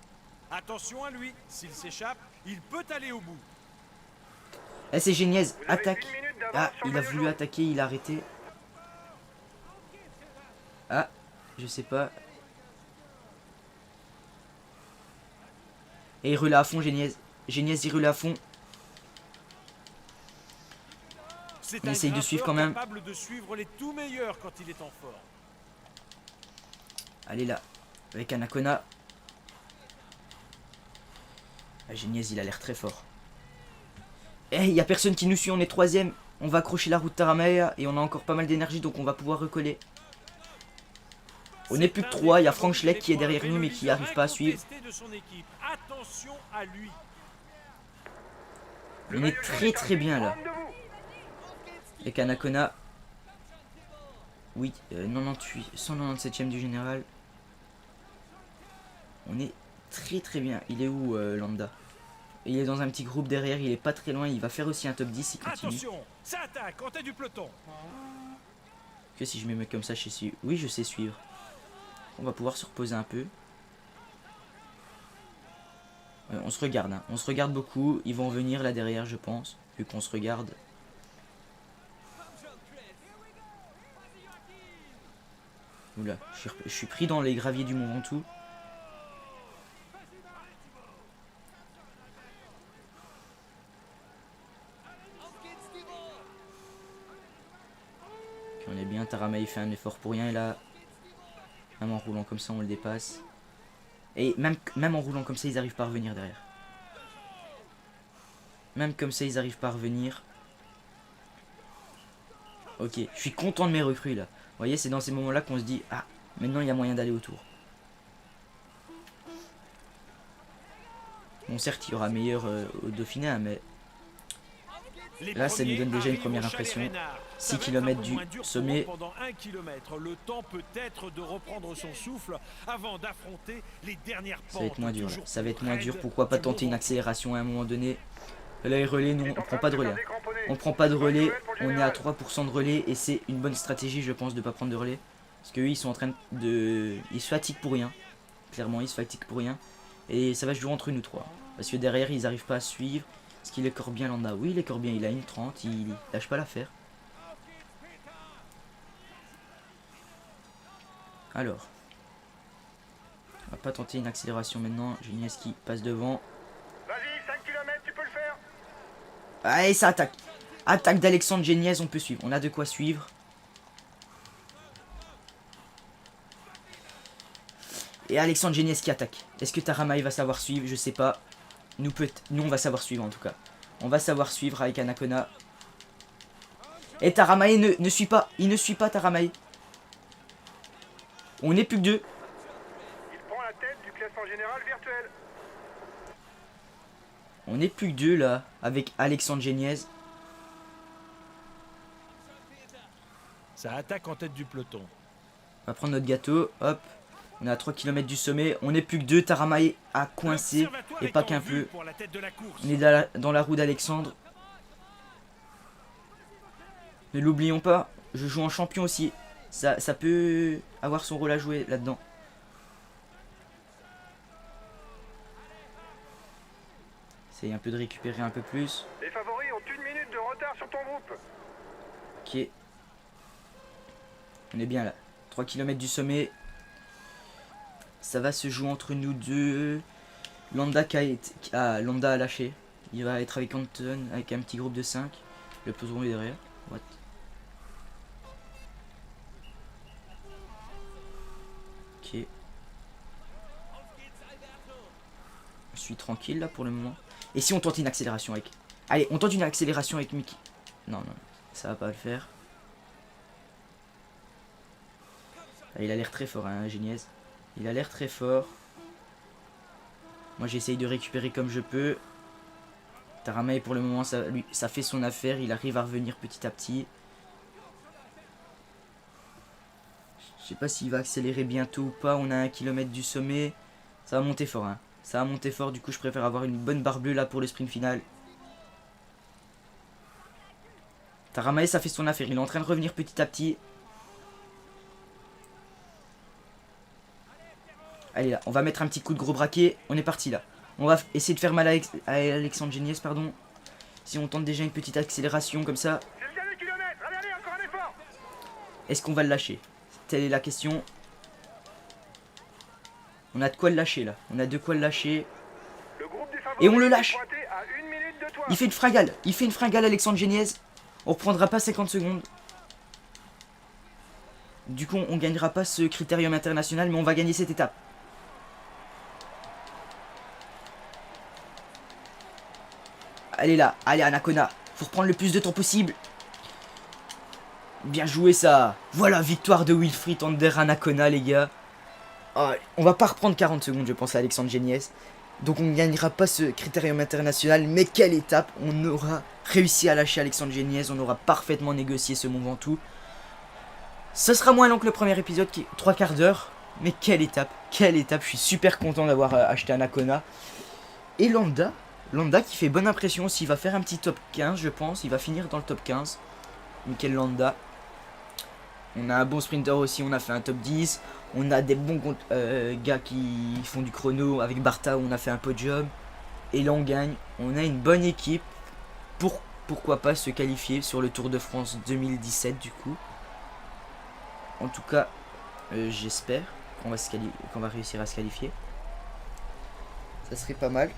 Attention à lui, s'il s'échappe, il peut aller au bout. Eh c'est Géniez. Vous avez Attaque. 1 minute d'avance Ah sur le il a maillot voulu jaune. attaquer, il a arrêté. Ah je sais pas. Et il roule à fond Géniez. Géniez il roule à fond. C'est Il un essaye de grimpeur suivre quand même. capable de suivre les tout meilleurs quand il est en forme. Allez là. Avec Anacona. Ah, Géniez il a l'air très fort. Eh, il y a personne qui nous suit, on est 3ème. On va accrocher la route Taramaya et on a encore pas mal d'énergie donc on va pouvoir recoller. On est plus que 3, il y a Frank Schleck qui est derrière nous mais qui n'arrive pas à suivre. De son équipe. Attention à lui. Le On est maillot jaune très est très bien là. parti, rendez-vous. Avec Anacona. Oui, 98, 197ème du général. On est très très bien. Il est où Landa? Il est dans un petit groupe derrière, il est pas très loin. Il va faire aussi un top 10 s'il continue. Attention, ça attaque en tête du peloton. Que si je me mets comme ça, je sais suivre. Oui, je sais suivre. On va pouvoir se reposer un peu. On se regarde, hein. On se regarde beaucoup. Ils vont venir là derrière, je pense. Vu qu'on se regarde. Oula, je suis pris dans les graviers du Mont Ventoux. Ok, on est bien, Taramaï fait un effort pour rien et là, même en roulant comme ça, on le dépasse. Et même en roulant comme ça, ils arrivent pas à revenir derrière. Même comme ça, ils arrivent pas à revenir. Ok, je suis content de mes recrues là. Vous voyez, c'est dans ces moments-là qu'on se dit, ah, maintenant il y a moyen d'aller autour. Bon, certes, il y aura meilleur au Dauphiné, hein, mais Les là, ça nous donne premiers déjà une arrivent première au Chalet impression. Reynard. 6 Ça va être km un peu du moins dur pour sommet. eux pendant 1 km. Le temps peut-être de reprendre son souffle avant d'affronter les dernières pentes. Ça va être moins dur là. toujours Ça va être plus moins dur. raides Pourquoi pas du tenter une Mont accélération à un moment donné. Là, les relais, non, on prend pas de relais. On prend pas de relais, on est à 3% de relais et c'est une bonne stratégie, je pense, de pas prendre de relais. Parce que eux, ils sont en train de... Ils se fatiguent pour rien. Clairement, ils se fatiguent pour rien. Et ça va se jouer entre nous trois. Parce que derrière, ils arrivent pas à suivre. Est-ce qu'il est Corbien, Landa? Oui, il est Corbien, il a une 30, il lâche pas l'affaire. Alors. On va pas tenter une accélération maintenant. Geniez qui passe devant. Vas-y, 5 km, tu peux le faire. Allez, ça attaque. Attaque d'Alexandre Geniez, on peut suivre. On a de quoi suivre. Et Alexandre Geniez qui attaque. Est-ce que Taramae va savoir suivre? Je sais pas. Nous, on va savoir suivre en tout cas. On va savoir suivre avec Anacona. Et Taramae ne suit pas. Il ne suit pas Taramae. On n'est plus que 2. Il prend la tête du classement général virtuel. On n'est plus que 2 là. Avec Alexandre Geniez. Ça attaque en tête du peloton. On va prendre notre gâteau. Hop. On est à 3 km du sommet. On n'est plus que 2. Taramae a coincé. Et pas qu'un peu. On est dans la roue d'Alexandre. Ne l'oublions pas. Je joue en champion aussi. Ça peut avoir son rôle à jouer là-dedans. Essaye un peu de récupérer un peu plus. Les favoris ont 1 minute de retard sur ton groupe. Ok. On est bien là. 3 km du sommet. Ça va se jouer entre nous deux. Landa Landa a lâché. Il va être avec Anton, avec un petit groupe de 5. Le peloton est derrière. What? Ok. Je suis tranquille là pour le moment. Et si on tente une accélération avec... Allez, on tente une accélération avec Mickey. Non, non, ça va pas le faire. Ah, il a l'air très fort, hein, Geniez. Il a l'air très fort. Moi, j'essaye de récupérer comme je peux. Taramae, pour le moment, ça fait son affaire. Il arrive à revenir petit à petit. Je sais pas s'il va accélérer bientôt ou pas. On a 1 km du sommet. Ça va monter fort, hein. Ça va monter fort. Du coup, je préfère avoir une bonne barre bleue là pour le sprint final. Taramae, ça fait son affaire. Il est en train de revenir petit à petit. Allez là, on va mettre un petit coup de gros braquet. On est parti là. On va essayer de faire mal à Alexandre Geniez, pardon. Si on tente déjà une petite accélération comme ça. C'est le dernier kilomètre. Allez, allez, encore un effort. Est-ce qu'on va le lâcher? Telle est la question. On a de quoi le lâcher là. On a de quoi le lâcher. Le groupe des favoris Et on le lâche. est pointé à 1 minute de toi. Il fait une fringale. Il fait une fringale Alexandre Geniez. On reprendra pas 50 secondes. Du coup, on gagnera pas ce critérium international, mais on va gagner cette étape. Allez là, allez Anacona. Faut reprendre le plus de temps possible. Bien joué ça. Voilà, victoire de Wilfried Ander Anacona, les gars. Oh, on va pas reprendre 40 secondes, je pense, à Alexandre Geniez. Donc on ne gagnera pas ce critérium international. Mais quelle étape. On aura réussi à lâcher Alexandre Geniez. On aura parfaitement négocié ce Mont Ventoux. Ce sera moins long que le premier épisode, qui est 3 quarts d'heure. Mais quelle étape. Quelle étape. Je suis super content d'avoir acheté Anacona. Et Landa qui fait bonne impression aussi. Il va faire un petit top 15, je pense. Il va finir dans le top 15. Mikel Landa. On a un bon sprinter aussi. On a fait un top 10. On a des bons gars qui font du chrono. Avec Barta, on a fait un podium. Et là, on gagne. On a une bonne équipe. Pourquoi pas se qualifier sur le Tour de France 2017 du coup. En tout cas, j'espère qu'on va réussir à se qualifier. Ça serait pas mal.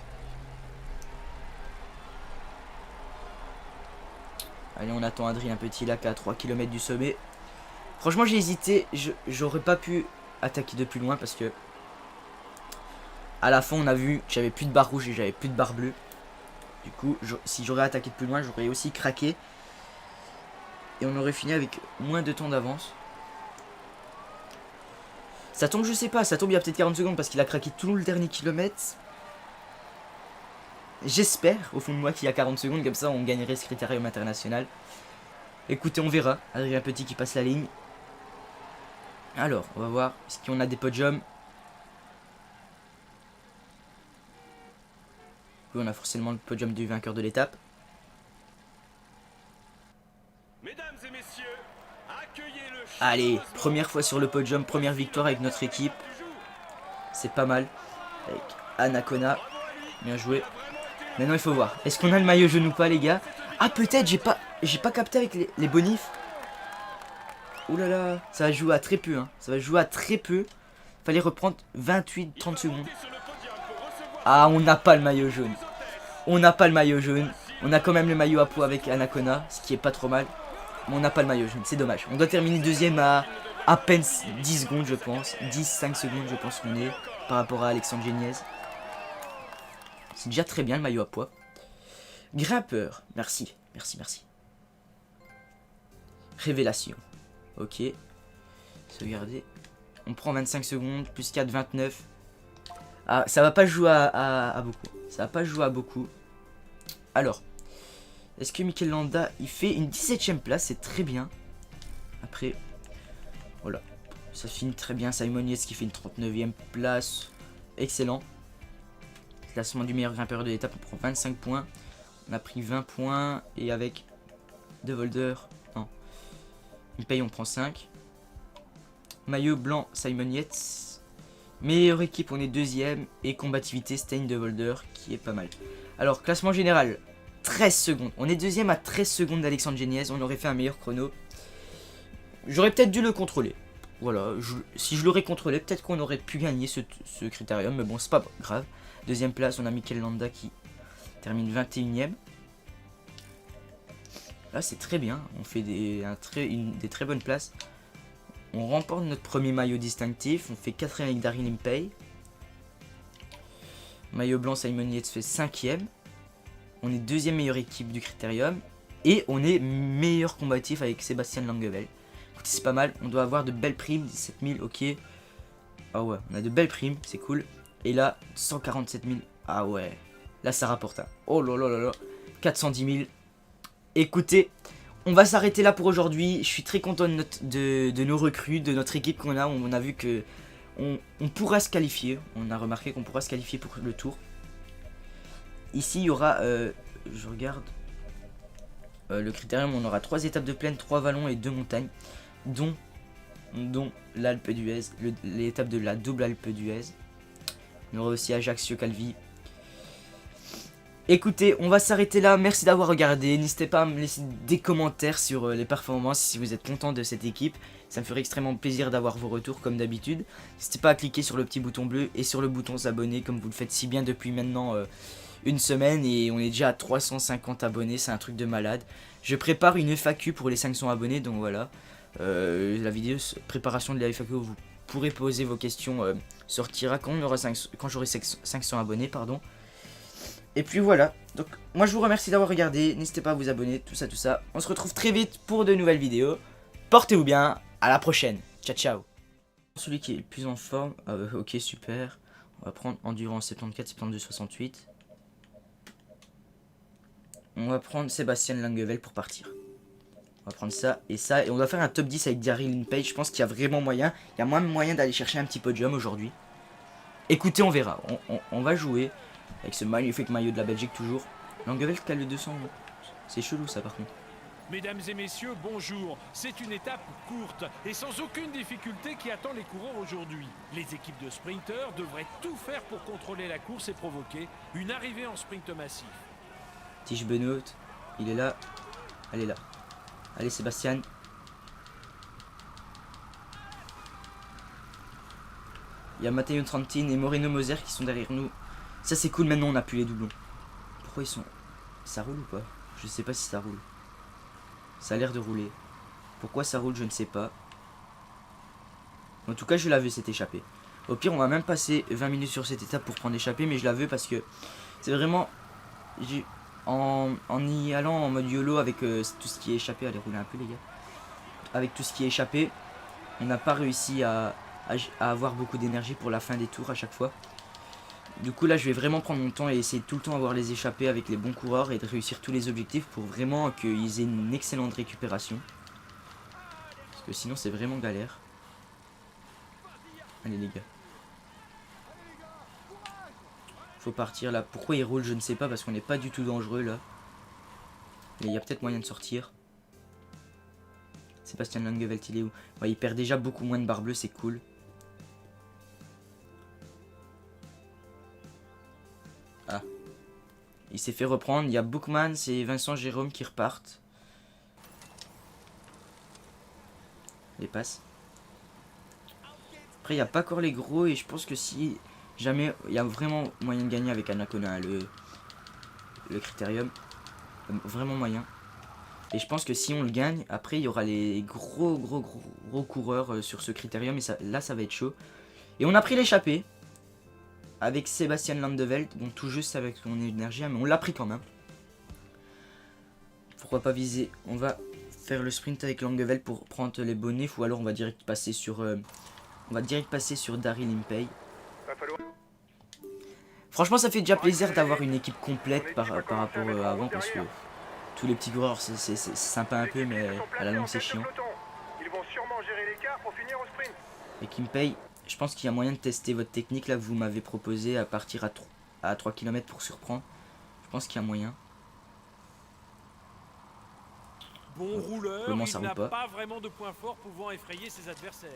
Allez, on attend Adrien Petit là, qui est à 3 km du sommet. Franchement, j'ai hésité. J'aurais pas pu attaquer de plus loin parce que à la fin, on a vu que j'avais plus de barre rouge et j'avais plus de barre bleue. Du coup, si j'aurais attaqué de plus loin, j'aurais aussi craqué. Et on aurait fini avec moins de temps d'avance. Ça tombe, je sais pas. Ça tombe il y a peut-être 40 secondes parce qu'il a craqué tout le dernier kilomètre. J'espère au fond de moi qu'il y a 40 secondes, comme ça on gagnerait ce critérium international. Écoutez, on verra. Adrien Petit qui passe la ligne. Alors, on va voir. Est-ce qu'on a des podiums? Oui, on a forcément le podium du vainqueur de l'étape. Mesdames et messieurs, accueillez le Allez, première fois sur le podium, première victoire avec notre équipe. C'est pas mal. Avec Anacona. Bien joué. Maintenant il faut voir. Est-ce qu'on a le maillot jaune ou pas les gars? Ah peut-être, j'ai pas capté avec les bonifs. Ouh là là, ça va jouer à très peu hein. Ça va jouer à très peu. Fallait reprendre 28-30 secondes. Ah on n'a pas le maillot jaune. On n'a pas le maillot jaune. On a quand même le maillot à peau avec Anacona, ce qui est pas trop mal. Mais on n'a pas le maillot jaune, c'est dommage. On doit terminer deuxième à peine 10 secondes je pense. 10-5 secondes je pense qu'on est par rapport à Alexandre Geniez. C'est déjà très bien le maillot à poids. Grimpeur, merci, merci, merci. Révélation, ok. Sauvegarder. On prend 25 secondes, plus 4, 29. Ah, ça va pas jouer à beaucoup. Ça va pas jouer à beaucoup. Alors, est-ce que Mikel Landa, il fait une 17ème place, c'est très bien. Après, voilà. Ça finit très bien. Simon Yates qui fait une 39ème place. Excellent. Classement du meilleur grimpeur de l'étape, on prend 25 points. On a pris 20 points. Et avec De Volder, non. Une paye, on prend 5. Maillot blanc, Simon Yates. Meilleure équipe, on est deuxième. Et combativité, Stein De Volder, qui est pas mal. Alors, classement général, 13 secondes. On est deuxième à 13 secondes d'Alexandre Geniez. On aurait fait un meilleur chrono. J'aurais peut-être dû le contrôler. Voilà, si je l'aurais contrôlé, peut-être qu'on aurait pu gagner ce critérium. Mais bon, c'est pas grave. Deuxième place, on a Mikel Landa qui termine 21ème. Là, c'est très bien. On fait des très bonnes places. On remporte notre premier maillot distinctif. On fait 4ème avec Daryl Impey. Maillot blanc, Simon Yates fait 5ème. On est deuxième meilleure équipe du critérium. Et on est meilleur combatif avec Sébastien Langevel. Écoutez, c'est pas mal. On doit avoir de belles primes. 17 000, ok. Ah ouais, on a de belles primes. C'est cool. Et là, 147 000. Ah ouais. Là, ça rapporte. Hein. Oh là là là là. 410 000. Écoutez, on va s'arrêter là pour aujourd'hui. Je suis très content de nos recrues, de notre équipe qu'on a. On a vu que on pourra se qualifier. On a remarqué qu'on pourra se qualifier pour le tour. Ici, il y aura... je regarde... le critérium, on aura 3 étapes de plaine, 3 vallons et 2 montagnes. Dont l'Alpe d'Huez. L'étape de la double Alpe d'Huez. On aura aussi Ajaccio-Calvi. Écoutez, on va s'arrêter là. Merci d'avoir regardé. N'hésitez pas à me laisser des commentaires sur les performances si vous êtes content de cette équipe. Ça me ferait extrêmement plaisir d'avoir vos retours comme d'habitude. N'hésitez pas à cliquer sur le petit bouton bleu et sur le bouton s'abonner comme vous le faites si bien depuis maintenant une semaine. Et on est déjà à 350 abonnés. C'est un truc de malade. Je prépare une FAQ pour les 500 abonnés. Donc voilà. La vidéo préparation de la FAQ, vous pourrez poser vos questions, sortira quand j'aurai 500 abonnés, pardon. Et puis voilà, donc moi je vous remercie d'avoir regardé, n'hésitez pas à vous abonner, tout ça. On se retrouve très vite pour de nouvelles vidéos. Portez-vous bien, à la prochaine, ciao ciao. Celui qui est le plus en forme, ok super. On va prendre Endurance 74, 72, 68. On va prendre Sébastien Langevel pour partir. On va prendre ça, et on va faire un top 10 avec Daryl Impey. Je pense qu'il y a vraiment moyen, il y a moins moyen d'aller chercher un petit podium aujourd'hui. Écoutez, on verra, on va jouer. Avec ce magnifique maillot de la Belgique toujours. Langevel qui a le 200. C'est chelou ça par contre. Mesdames et messieurs, bonjour. C'est une étape courte et sans aucune difficulté qui attend les coureurs aujourd'hui. Les équipes de sprinteurs devraient tout faire pour contrôler la course et provoquer une arrivée en sprint massif. Tige Benoît, il est là. Elle est là. Allez Sébastien. Il y a Matteo Trentin et Moreno Moser qui sont derrière nous. Ça c'est cool, maintenant on a plus les doublons. Pourquoi ils sont... Ça roule ou pas? Je sais pas si ça roule. Ça a l'air de rouler. Pourquoi ça roule, je ne sais pas. En tout cas je la veux cette échappée. Au pire on va même passer 20 minutes sur cette étape pour prendre l'échappée. Mais je la veux parce que c'est vraiment... En y allant en mode YOLO avec tout ce qui est échappé. Allez rouler un peu les gars. Avec tout ce qui est échappé, on n'a pas réussi à avoir beaucoup d'énergie pour la fin des tours à chaque fois. Du coup là je vais vraiment prendre mon temps et essayer de tout le temps avoir les échappées avec les bons coureurs et de réussir tous les objectifs pour vraiment qu'ils aient une excellente récupération. Parce que sinon c'est vraiment galère. Allez les gars. Faut partir là. Pourquoi il roule, je ne sais pas, parce qu'on n'est pas du tout dangereux là. Mais il y a peut-être moyen de sortir. Sébastien Langeveld, il est où? Ouais, il perd déjà beaucoup moins de barre bleue, c'est cool. Ah. Il s'est fait reprendre. Il y a Bookman et Vincent Jérôme qui repartent. Les passes. Après, il n'y a pas encore les gros. Et je pense que si jamais il y a vraiment moyen de gagner avec Anacona, le critérium. Vraiment moyen. Et je pense que si on le gagne, après il y aura les gros coureurs sur ce critérium. Et ça, là, ça va être chaud. Et on a pris l'échappée. Avec Sébastien Landeveld. Bon, tout juste avec son énergie, mais on l'a pris quand même. Pourquoi pas viser? On va faire le sprint avec Langeveld pour prendre les bonifs. Ou alors on va direct passer sur Daryl Impey. Franchement, ça fait déjà plaisir d'avoir une équipe complète par rapport à avant. Parce que tous les petits coureurs, c'est sympa un peu, mais à la longue c'est chiant. Ils vont sûrement gérer l'écart pour finir au sprint. Et Impey, je pense qu'il y a moyen de tester votre technique là que vous m'avez proposé à partir à 3 km pour surprendre. Je pense qu'il y a moyen. Bon rouleur, Comment il ça n'a roule pas. pas vraiment de points forts pouvant effrayer ses adversaires.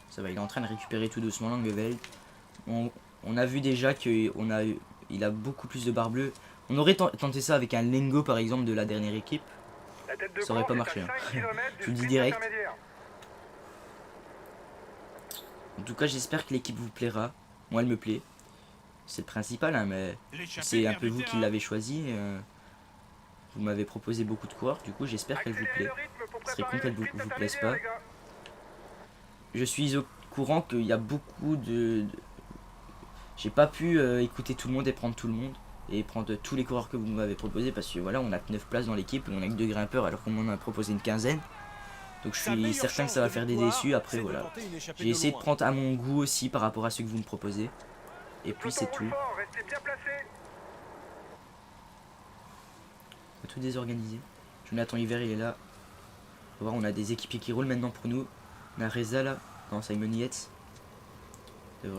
Ça va, il est en train de récupérer tout doucement Langeveld. On a vu déjà qu'il a beaucoup plus de barre bleue. On aurait tenté ça avec un Lengo par exemple de la dernière équipe. Ça aurait pas marché. Hein. Je vous le dis direct. En tout cas, j'espère que l'équipe vous plaira. Moi, elle me plaît. C'est le principal, hein, mais c'est un peu vous qui l'avez choisi. Vous m'avez proposé beaucoup de coureurs, du coup, j'espère qu'elle vous plaît. Ce serait con qu'elle vous plaise pas. Je suis au courant qu'il y a beaucoup de... J'ai pas pu écouter tout le monde et prendre tout le monde. Et prendre tous les coureurs que vous m'avez proposé. Parce que voilà, on a que 9 places dans l'équipe. On a que 2 grimpeurs alors qu'on m'en a proposé une quinzaine. Donc je suis certain que ça va faire des déçus. Après voilà. J'ai essayé de prendre à mon goût aussi par rapport à ce que vous me proposez. Et puis c'est tout. On va tout désorganiser. Jonathan Hiver il est là. On va voir, on a des équipiers qui roulent maintenant pour nous. On a Reza là. Non, Simon Yates. On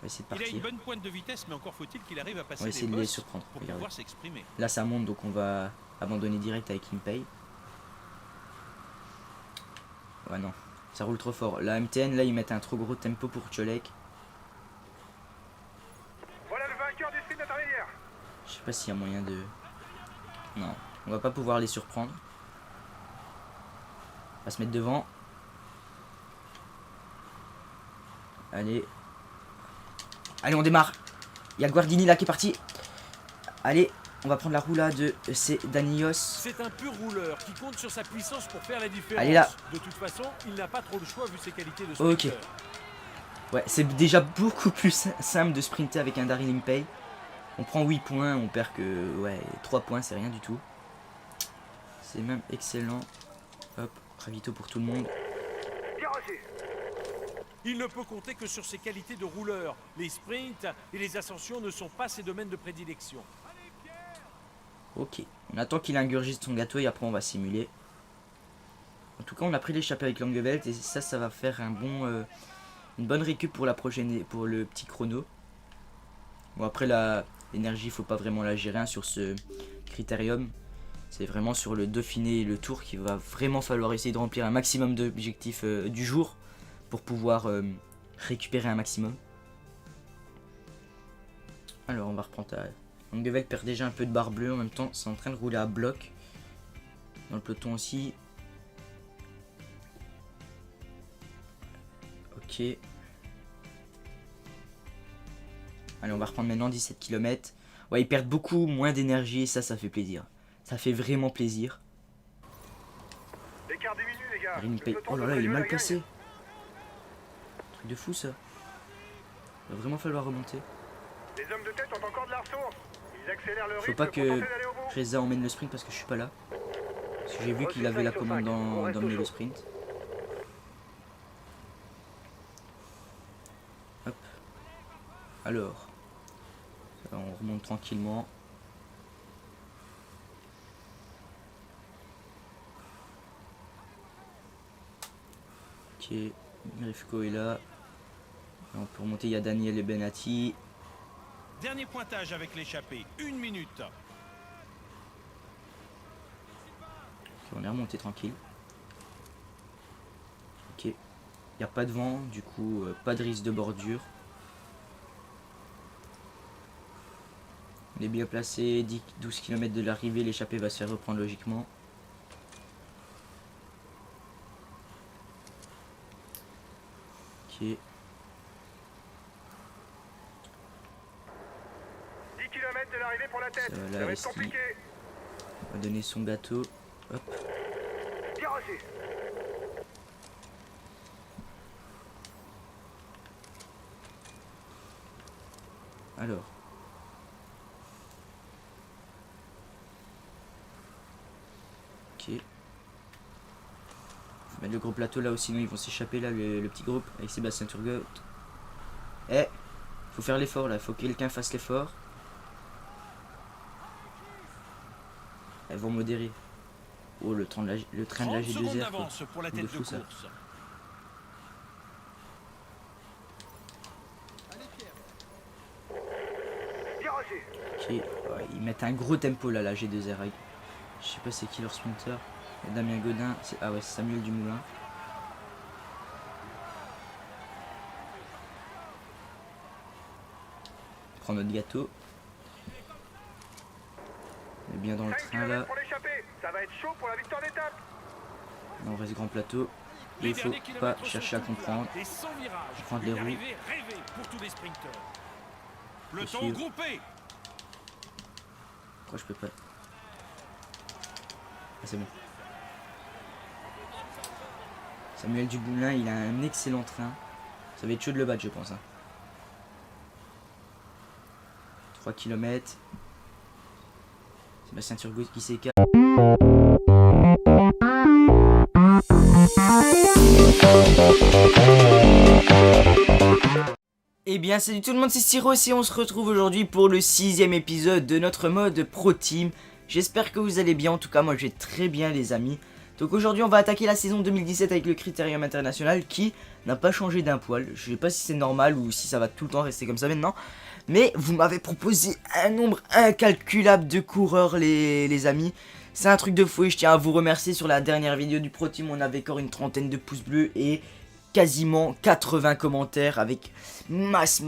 va essayer de partir. Il a une bonne pointe de vitesse, mais encore faut-il qu'il arrive à passer On va essayer les de les bosses surprendre. pour Regardez. pouvoir s'exprimer. Là ça monte donc on va abandonner direct avec Impey. Ouais non, ça roule trop fort. La MTN là ils mettent un trop gros tempo pour Cholek. Voilà le vainqueur du sprint intermédiaire. Je sais pas s'il y a moyen de... Non, on va pas pouvoir les surprendre. On va se mettre devant. Allez. Allez, on démarre. Il y a Guardini là qui est parti. Allez, on va prendre la roulade de Danios. C'est un pur rouleur qui compte sur sa puissance pour faire la différence. Allez là. De toute façon, il n'a pas trop le choix vu ses qualités de Ok. sprinter. Ouais, c'est déjà beaucoup plus simple de sprinter avec un Daryl Impey. On prend 8 points, on perd que... Ouais, 3 points, c'est rien du tout. C'est même excellent. Hop, ravito pour tout le monde. Bien reçu. Il ne peut compter que sur ses qualités de rouleur. Les sprints et les ascensions ne sont pas ses domaines de prédilection. Ok, on attend qu'il ingurgite son gâteau et après on va simuler. En tout cas, on a pris l'échappée avec Langeveld et ça va faire un bon, une bonne récup pour la prochaine, pour le petit chrono. Bon après l'énergie, faut pas vraiment la gérer hein, sur ce critérium. C'est vraiment sur le Dauphiné et le Tour qu'il va vraiment falloir essayer de remplir un maximum d'objectifs du jour pour pouvoir récupérer un maximum. Alors on va reprendre à... Langeveld perd déjà un peu de barre bleue en même temps, c'est en train de rouler à bloc. Dans le peloton aussi. Ok. Allez, on va reprendre maintenant 17 km. Ouais, ils perdent beaucoup moins d'énergie et ça fait plaisir. Ça fait vraiment plaisir. L'écart diminue les gars. Oh là là, il est mal placé. Truc de fou ça. Il va vraiment falloir remonter. Les hommes de tête ont encore de la ressource. Ils accélèrent le rythme. Faut pas pour que tenter d'aller au bout. Reza emmène le sprint parce que je suis pas là. Parce que j'ai vu qu'il avait la commande d'emmener le sprint. Hop. Alors. On remonte tranquillement. Ok. Grifko est là. On peut remonter, il y a Daniel et Benati. Dernier pointage avec l'échappée, 1 minute. Ok, on est remonté tranquille. Ok. Il n'y a pas de vent, du coup, pas de risque de bordure. On est bien placé, 12 km de l'arrivée, l'échappée va se faire reprendre logiquement. Ok. 10 km de l'arrivée pour la tête. Ça va, Ça là, va être Esti compliqué. va donner son gâteau. Hop. Viragez. Alors. Ok. Faut mettre le gros plateau là aussi, sinon ils vont s'échapper là, le petit groupe avec Sébastien Turgot. Eh, faut faire l'effort là, faut que quelqu'un fasse l'effort. Elles vont modérer. Oh, le train de la 30 G2R. secondes quoi. d'avance pour la Truc de tête de fou, ça. course. Viragez. Ok, ouais, ils mettent un gros tempo là, la G2R. Je sais pas c'est qui leur sprinter. Il y a Damien Godin, ah ouais, c'est Samuel Dumoulin. On prend notre gâteau. On est bien dans le 5 train là. km pour l'échappée. Ça va être chaud pour la victoire d'étape. On reste grand plateau. Et Les il faut derniers pas kilomètres chercher à sont tout comprendre. plats et sans virage. Prendre les Une roues. arrivée rêvée pour tous les sprinteurs. Peloton Monsieur. groupé. Pourquoi je peux pas? Ah, c'est bon. Samuel Dumoulin, il a un excellent train. Ça va être chaud de le battre, je pense. Hein. 3 km. Sébastien Turgot qui s'écarte. Eh bien salut tout le monde, c'est Styros et on se retrouve aujourd'hui pour le 6ème épisode de notre mode Pro Team. J'espère que vous allez bien, en tout cas moi je vais très bien les amis. Donc aujourd'hui on va attaquer la saison 2017 avec le Critérium International qui n'a pas changé d'un poil. Je sais pas si c'est normal ou si ça va tout le temps rester comme ça maintenant. Mais vous m'avez proposé un nombre incalculable de coureurs les amis. C'est un truc de fou et je tiens à vous remercier. Sur la dernière vidéo du Pro Team on avait encore une trentaine de pouces bleus et quasiment 80 commentaires avec masse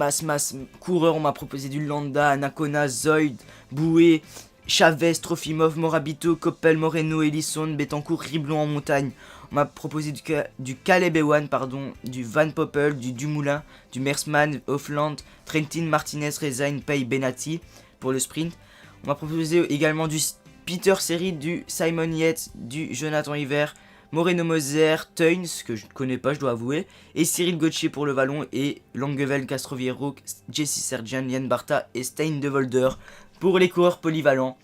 coureurs. On m'a proposé du Landa, Anacona, Zoid, Boué, Chavez, Trofimov, Morabito, Coppel, Moreno, Elisson, Betancourt, Riblon en montagne. On m'a proposé du Caleb Ewan, pardon, du Van Poppel, du Dumoulin, du Mersman, Offland, Trentin, Martinez, Rezain, Pay, Benati pour le sprint. On m'a proposé également du Peter Seri, du Simon Yates, du Jonathan Hiver, Moreno Moser, Teuns, que je ne connais pas, je dois avouer, et Cyril Gauthier pour le vallon, et Langevel, Castroviero, Jesse Sergian, Yann Barta et Stein de Volder pour les coureurs polyvalents.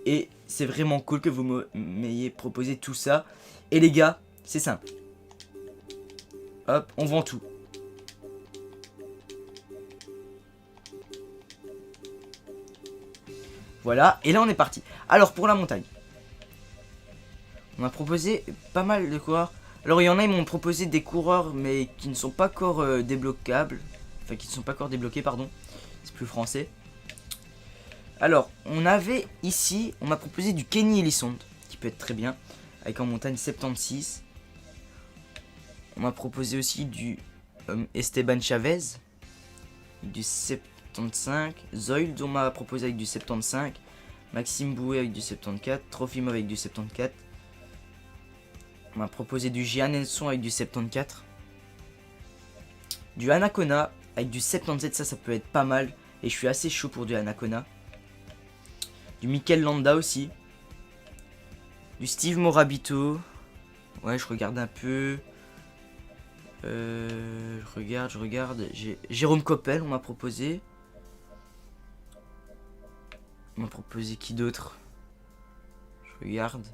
Et c'est vraiment cool que vous m'ayez proposé tout ça. Et les gars, c'est simple. Hop, on vend tout. Voilà, et là on est parti. Alors pour la montagne. On m'a proposé pas mal de coureurs. Alors il y en a, ils m'ont proposé des coureurs mais qui ne sont pas encore débloquables. Enfin qui ne sont pas encore débloqués, pardon. C'est plus français. Alors on avait ici, on m'a proposé du Kenny Elissonde, qui peut être très bien. Avec en montagne 76. On m'a proposé aussi du Esteban Chavez. Du 75. Zoid on m'a proposé avec du 75. Maxime Boué avec du 74. Trofimov avec du 74. On m'a proposé du Gian Nelson avec du 74. Du Anacona avec du 77, ça peut être pas mal. Et je suis assez chaud pour du Anacona. Du Mikel Landa aussi. Du Steve Morabito. Ouais, je regarde un peu. Je regarde. Jérôme Coppel, on m'a proposé. On m'a proposé qui d'autre? Je regarde.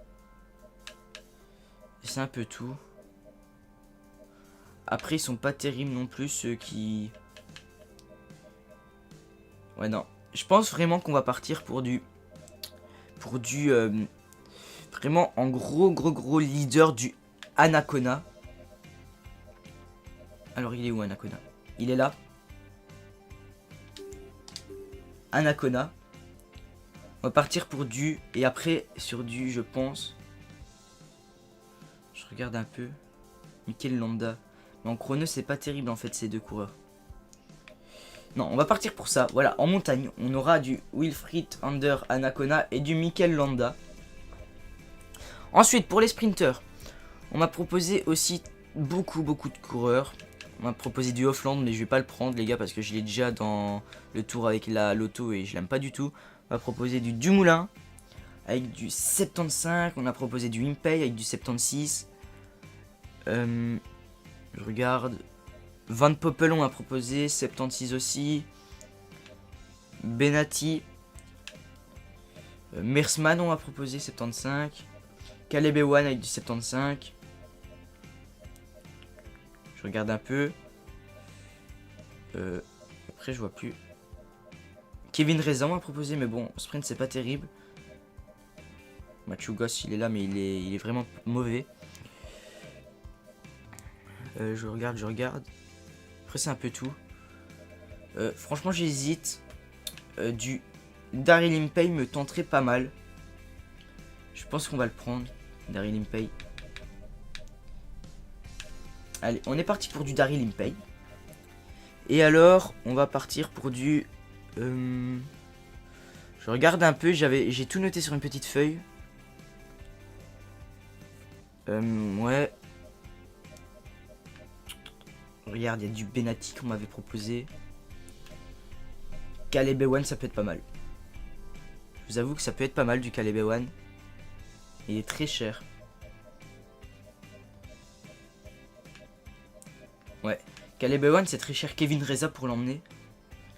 C'est un peu tout. Après, ils sont pas terribles non plus, ceux qui... Ouais, non. Je pense vraiment qu'on va partir pour du... Vraiment, en gros leader du Anacona. Alors il est où Anacona? Il est là. Anacona. On va partir pour du. Et après sur du je pense. Je regarde un peu. Mikel Landa. Mais en chrono c'est pas terrible en fait ces deux coureurs. Non, on va partir pour ça. Voilà, en montagne, on aura du Wilfried Under Anacona et du Mikel Landa. Ensuite, pour les sprinters, on m'a proposé aussi beaucoup de coureurs. On m'a proposé du Offland, mais je vais pas le prendre, les gars, parce que je l'ai déjà dans le tour avec la loto et je l'aime pas du tout. On m'a proposé du Dumoulin avec du 75. On a proposé du Impey avec du 76. Je regarde. Van Poppel, on m'a proposé 76 aussi. Benati. Mersman, on m'a proposé 75. Caleb Ewan avec du 75. Je regarde un peu. Après, je vois plus. Kevin Reza m'a proposé, mais bon, sprint, c'est pas terrible. Mathieu Goss, il est là, mais il est vraiment mauvais. Je regarde. Après, c'est un peu tout. Franchement, j'hésite. Du Daryl Impey me tenterait pas mal. Je pense qu'on va le prendre. Daryl Impey. Allez, on est parti pour du Daryl Impey. Et alors, on va partir pour du... Je regarde un peu, j'ai tout noté sur une petite feuille. Ouais. Regarde, il y a du Benati qu'on m'avait proposé. Caleb Ewan, ça peut être pas mal. Je vous avoue que ça peut être pas mal du Caleb Ewan. Il est très cher. Ouais. Caleb Ewan, c'est très cher. Kevin Reza pour l'emmener.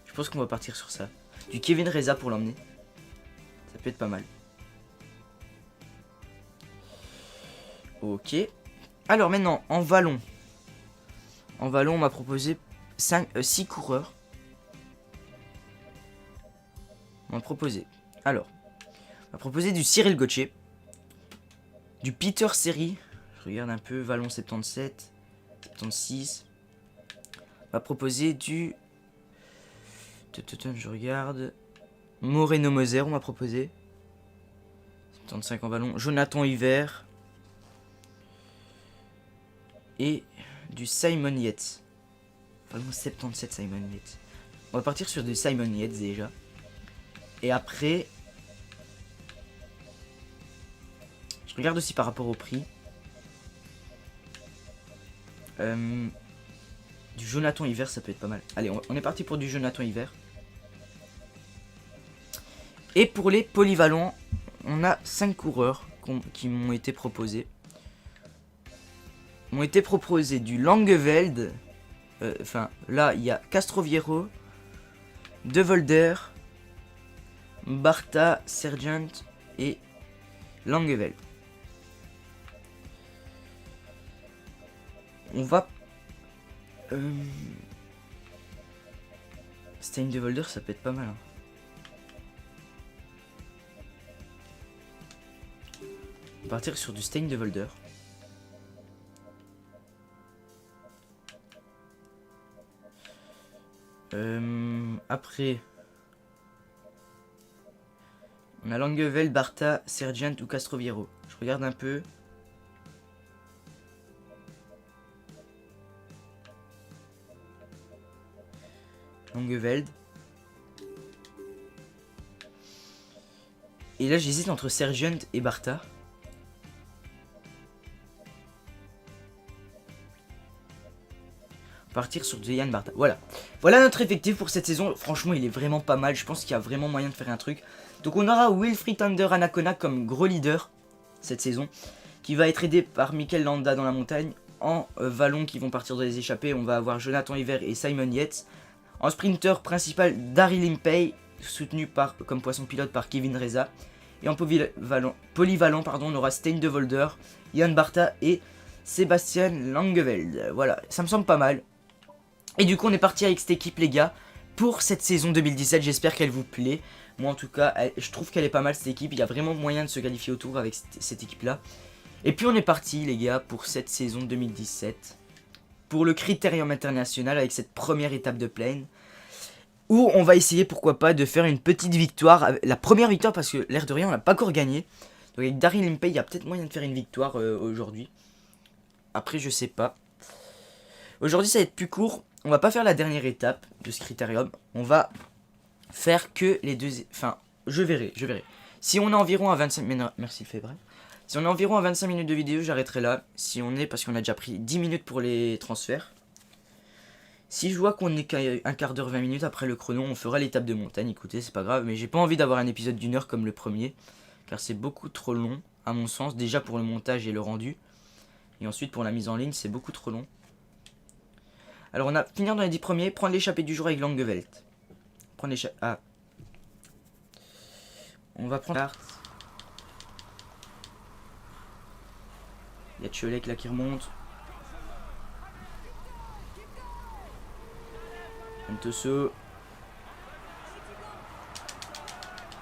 Je pense qu'on va partir sur ça. Du Kevin Reza pour l'emmener. Ça peut être pas mal. Ok. Alors maintenant, en vallon. En vallon, on m'a proposé 6 coureurs. On m'a proposé. Alors, on m'a proposé du Cyril Gauthier. Du Peter Seri. Je regarde un peu. Vallon 77. 76. On m'a proposé du... Je regarde. Moreno Moser, on m'a proposé. 75 en vallon. Jonathan Hiver. Et du Simon Yates. Vallon 77 Simon Yates. On va partir sur du Simon Yates déjà. Et après... Je regarde aussi par rapport au prix. Du Jonathan Hiver, ça peut être pas mal. Allez, on est parti pour du Jonathan Hiver. Et pour les polyvalents, on a 5 coureurs qui m'ont été proposés. M'ont été proposés du Langeveld. Enfin, là, il y a Castroviero, De Volder, Barta, Sergeant et Langeveld. On va... Stein de Volder, ça peut être pas mal. Hein. On va partir sur du Stein de Volder. Après, on a Langeveld, Barta, Sergeant ou Castroviero. Je regarde un peu. Langeveld. Et là j'hésite entre Sergeant et Barta. Partir sur Yann Barta. Voilà. Voilà notre effectif pour cette saison. Franchement, il est vraiment pas mal. Je pense qu'il y a vraiment moyen de faire un truc. Donc on aura Wilfried Under Anacona comme gros leader cette saison, qui va être aidé par Mikel Landa dans la montagne. En vallon qui vont partir dans les échappées, on va avoir Jonathan Hiver et Simon Yates. En sprinter principal, Daryl Impey, soutenu comme poisson pilote par Kevin Reza. Et en polyvalent, on aura Stein de Volder, Yann Barta et Sébastien Langeveld. Voilà, ça me semble pas mal. Et du coup, on est parti avec cette équipe, les gars, pour cette saison 2017. J'espère qu'elle vous plaît. Moi, en tout cas, je trouve qu'elle est pas mal, cette équipe. Il y a vraiment moyen de se qualifier au tour avec cette équipe-là. Et puis, on est parti, les gars, pour cette saison 2017. pour le Critérium international avec cette première étape de plane. Où on va essayer, pourquoi pas, de faire une petite victoire. La première victoire, parce que l'air de rien, on n'a pas encore gagné. Donc avec Daryl Impey, il y a peut-être moyen de faire une victoire aujourd'hui. Après, je sais pas. Aujourd'hui, ça va être plus court. On va pas faire la dernière étape de ce Critérium. On va faire que les deux... Enfin, je verrai. Si on est environ à 25 minutes... Merci, fait bref. Si on est environ à 25 minutes de vidéo, j'arrêterai là. Si on est... Parce qu'on a déjà pris 10 minutes pour les transferts. Si je vois qu'on est qu'à un quart d'heure, 20 minutes après le chrono, on fera l'étape de montagne. Écoutez, c'est pas grave. Mais j'ai pas envie d'avoir un épisode d'1 heure comme le premier. Car c'est beaucoup trop long, à mon sens. Déjà pour le montage et le rendu. Et ensuite pour la mise en ligne, c'est beaucoup trop long. Alors on a finir dans les 10 premiers. Prendre l'échappée du jour avec Langeveld. Prendre l'échappée... Ah. On va prendre... Il y a Tchelek là qui remonte. Antoso.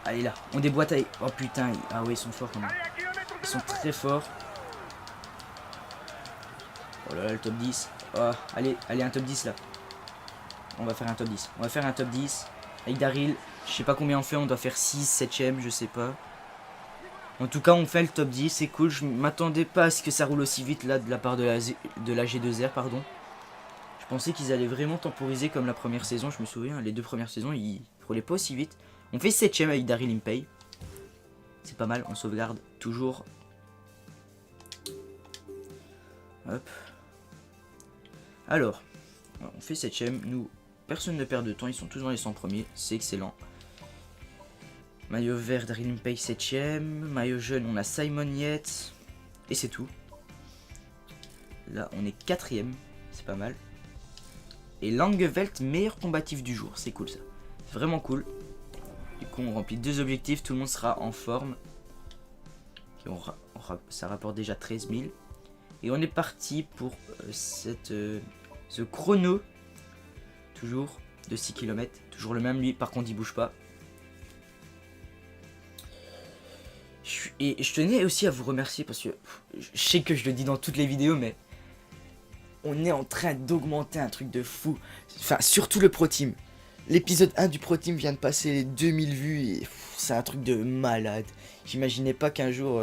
Allez là, on déboîte avec... Oh putain, ah ouais, ils sont forts quand même. Ils sont très forts. Oh là là, le top 10. Oh, allez, un top 10 là. On va faire un top 10. On va faire un top 10. Avec Daryl, je sais pas combien on fait, on doit faire 6, 7ème, je sais pas. En tout cas, on fait le top 10, c'est cool. Je m'attendais pas à ce que ça roule aussi vite là de la part de la G2R, pardon. Je pensais qu'ils allaient vraiment temporiser comme la première saison, je me souviens, les deux premières saisons, ils roulaient pas aussi vite. On fait 7ème avec Daryl Impey. C'est pas mal, on sauvegarde toujours. Hop. Alors, on fait 7ème, nous, personne ne perd de temps, ils sont tous dans les 100 premiers, c'est excellent. Maillot vert, Daryl Impey 7ème. Maillot jaune, on a Simon Yates. Et c'est tout. Là, on est 4ème, c'est pas mal. Et Langeveld, meilleur combatif du jour, c'est cool ça. C'est vraiment cool. Du coup, on remplit 2 objectifs, tout le monde sera en forme. Et ça rapporte déjà 13 000. Et on est parti pour ce chrono. Toujours de 6 km. Toujours le même, lui, par contre, il bouge pas. Et je tenais aussi à vous remercier parce que je sais que je le dis dans toutes les vidéos, mais on est en train d'augmenter un truc de fou. Enfin, surtout le Pro Team. L'épisode 1 du Pro Team vient de passer les 2000 vues et c'est un truc de malade. J'imaginais pas qu'un jour,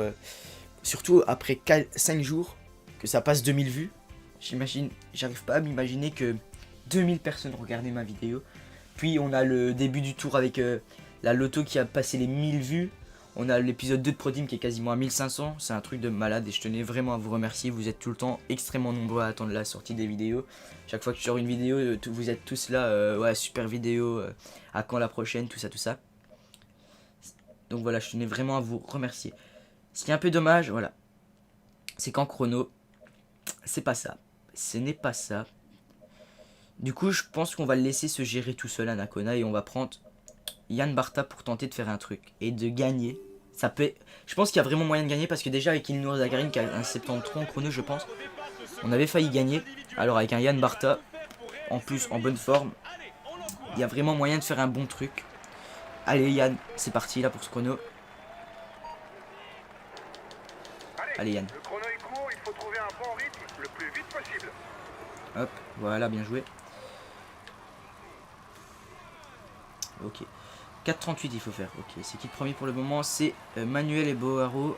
surtout après 5 jours, que ça passe 2000 vues. J'arrive pas à m'imaginer que 2000 personnes regardaient ma vidéo. Puis on a le début du tour avec la loto qui a passé les 1000 vues. On a l'épisode 2 de Pro Team qui est quasiment à 1500. C'est un truc de malade et je tenais vraiment à vous remercier. Vous êtes tout le temps extrêmement nombreux à attendre la sortie des vidéos. Chaque fois que je sors une vidéo, vous êtes tous là. Ouais, super vidéo. À quand la prochaine, tout ça. Donc voilà, je tenais vraiment à vous remercier. Ce qui est un peu dommage, voilà, c'est qu'en chrono, c'est pas ça. Ce n'est pas ça. Du coup, je pense qu'on va le laisser se gérer tout seul à Nakona et on va prendre Yann Barta pour tenter de faire un truc et de gagner. Ça peut... Je pense qu'il y a vraiment moyen de gagner parce que déjà avec Ilnour Zagarin qui a un 73 en chrono, je pense, on avait failli gagner. Alors avec un Yann Barta, en plus en bonne forme, il y a vraiment moyen de faire un bon truc. Allez Yann, c'est parti là pour ce chrono. Allez Yann. Le chrono est court, il faut trouver un bon rythme le plus vite possible. Hop, voilà, bien joué. Ok. 4,38 il faut faire. Ok, c'est qui le premier pour le moment? C'est Manuel et Boaro.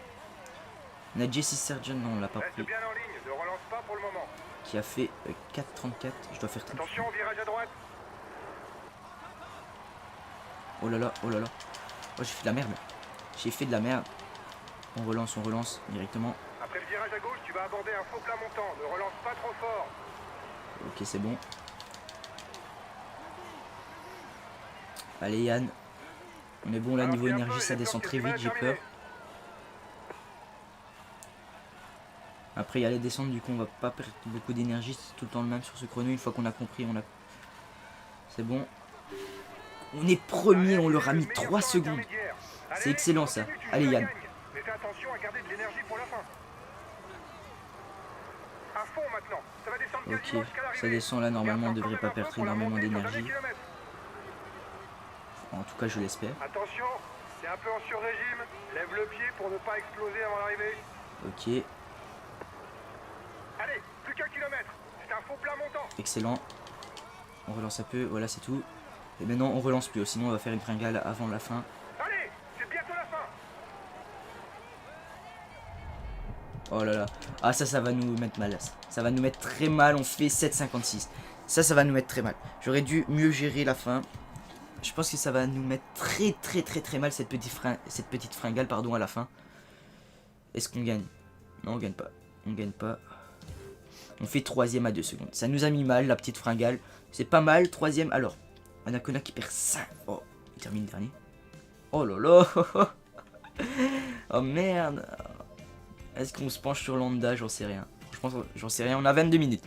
On a Jesse Sergeant, non on l'a pas Reste pris. bien en ligne, ne relance pas pour le moment. Qui a fait 4,34. Je dois faire 30. Attention au virage à droite. Oh là là, oh là là. Oh j'ai fait de la merde. J'ai fait de la merde. On relance directement. Après le virage à gauche, tu vas aborder un faux plat montant. Ne relance pas trop fort. Ok c'est bon. Allez Yann. On est bon là niveau énergie, ça descend très vite, j'ai peur. Après il y a les descentes, du coup on va pas perdre beaucoup d'énergie, c'est tout le temps le même sur ce chrono. Une fois qu'on a compris, c'est bon. On est premier, on leur a mis 3 secondes. C'est excellent ça. Allez Yann. Mais fais attention à garder de l'énergie pour la fin. À fond maintenant. Ça va descendre quasiment Ok, jusqu'à l'arrivée. ça descend là, normalement on devrait pas perdre énormément d'énergie. En tout cas je l'espère. Attention, c'est un peu en sur-régime. Lève le pied pour ne pas exploser avant l'arrivée. Ok. Allez, plus qu'un kilomètre. C'est un faux plat montant. Excellent. On relance un peu, voilà c'est tout. Et maintenant on relance plus, sinon on va faire une fringale avant la fin. Allez, c'est bientôt la fin. Oh là là. Ah ça va nous mettre mal. Ça va nous mettre très mal, on fait 7,56. Ça va nous mettre très mal. J'aurais dû mieux gérer la fin. Je pense que ça va nous mettre très mal cette petite fringale pardon à la fin. Est-ce qu'on gagne? Non on gagne pas. On gagne pas. On fait 3ème à 2 secondes. Ça nous a mis mal la petite fringale. C'est pas mal. 3ème. Alors. Anacona qui perd 5. Oh. Il termine dernier. Oh là là. Oh merde. Est-ce qu'on se penche sur Lambda? J'en sais rien. Franchement j'en sais rien. On a 22 minutes.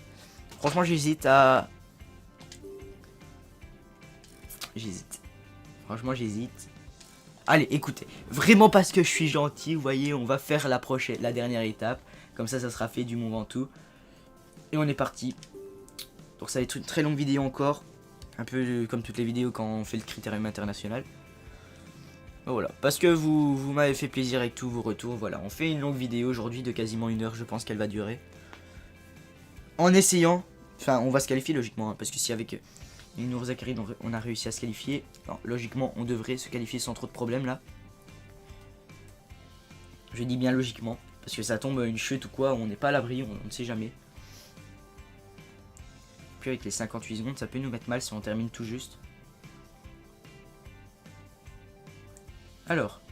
Franchement j'hésite à... Franchement j'hésite. Allez écoutez, vraiment parce que je suis gentil, vous voyez, on va faire la dernière étape. Comme ça sera fait du Mont Ventoux. Et on est parti. Donc ça va être une très longue vidéo encore. Un peu comme toutes les vidéos quand on fait le critérium international. Voilà, parce que vous m'avez fait plaisir avec tous vos retours. Voilà, on fait une longue vidéo aujourd'hui de quasiment 1 heure, je pense qu'elle va durer. En essayant, enfin on va se qualifier logiquement, hein, parce que si avec... Nour Zakari, on a réussi à se qualifier. Alors, logiquement, on devrait se qualifier sans trop de problèmes là. Je dis bien logiquement, parce que ça tombe une chute ou quoi, on n'est pas à l'abri, on ne sait jamais. Puis avec les 58 secondes, ça peut nous mettre mal si on termine tout juste. Alors.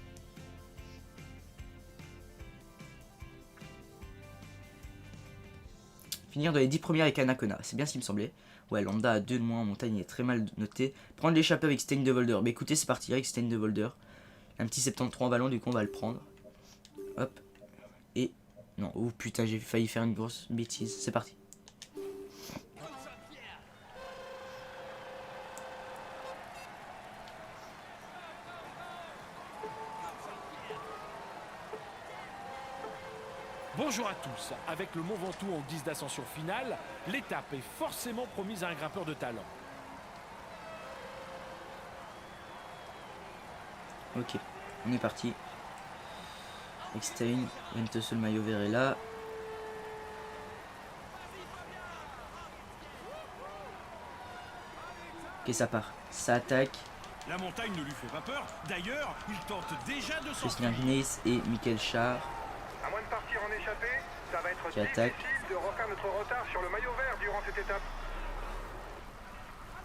Finir dans les 10 premières avec Anacona, c'est bien ce qui me semblait. Ouais, Lambda a 2 de moins en montagne, il est très mal noté. Prendre l'échappée avec Stein de Volder. Mais écoutez, c'est parti avec Stein de Volder. Un petit 73 en ballon, du coup on va le prendre. Hop. Et... Non, oh putain, j'ai failli faire une grosse bêtise. C'est parti. Bonjour à tous. Avec le Mont Ventoux en guise d'ascension finale, l'étape est forcément promise à un grimpeur de talent. Ok, on est parti. Eckstein, Ventoso, le maillot vert est là. Ok, ça part. Ça attaque. La montagne ne lui fait pas peur. D'ailleurs, il tente déjà de Christian s'enfuir. Gneiss et Michael Char. À moins de partir en échappée, ça va être Qui difficile attaque. de refaire notre retard sur le maillot vert durant cette étape.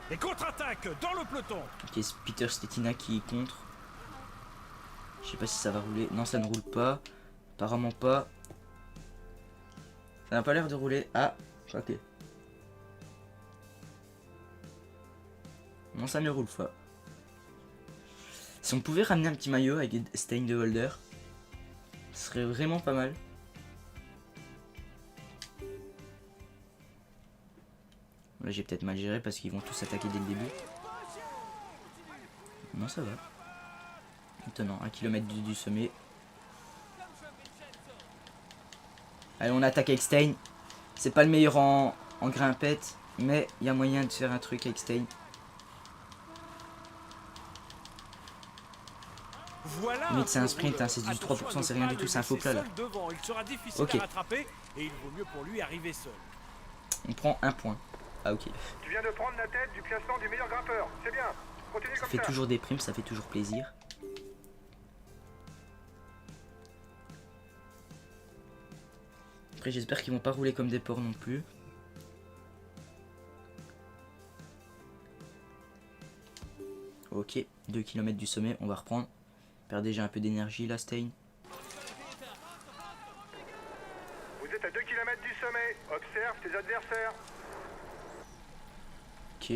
Et contre-attaque dans le peloton. Ok, c'est Peter Stetina qui est contre. Je sais pas si ça va rouler. Non, ça ne roule pas. Apparemment pas. Ça n'a pas l'air de rouler. Ah, ok. Non, ça ne roule pas. Si on pouvait ramener un petit maillot avec Stein de Volder, ce serait vraiment pas mal. Là, j'ai peut-être mal géré parce qu'ils vont tous attaquer dès le début. Non, ça va. Maintenant, 1 km du sommet. Allez, on attaque avec Stein. C'est pas le meilleur en grimpette, mais il y a moyen de faire un truc avec Stein. Voilà. Limite, c'est un sprint, hein, c'est du 3%, c'est rien du tout, c'est un faux plat là. Il sera difficile Ok. à rattraper et il vaut mieux pour lui arriver seul. On prend 1 point. Ah, ok. Tu viens de prendre la tête du classement du meilleur grimpeur. C'est bien. Continue Ça comme fait ça. toujours des primes, ça fait toujours plaisir. Après, j'espère qu'ils vont pas rouler comme des porcs non plus. Ok, 2 km du sommet, on va reprendre. On perd déjà un peu d'énergie là, Stein. Vous êtes à 2 km du sommet. Observe tes adversaires. Ok.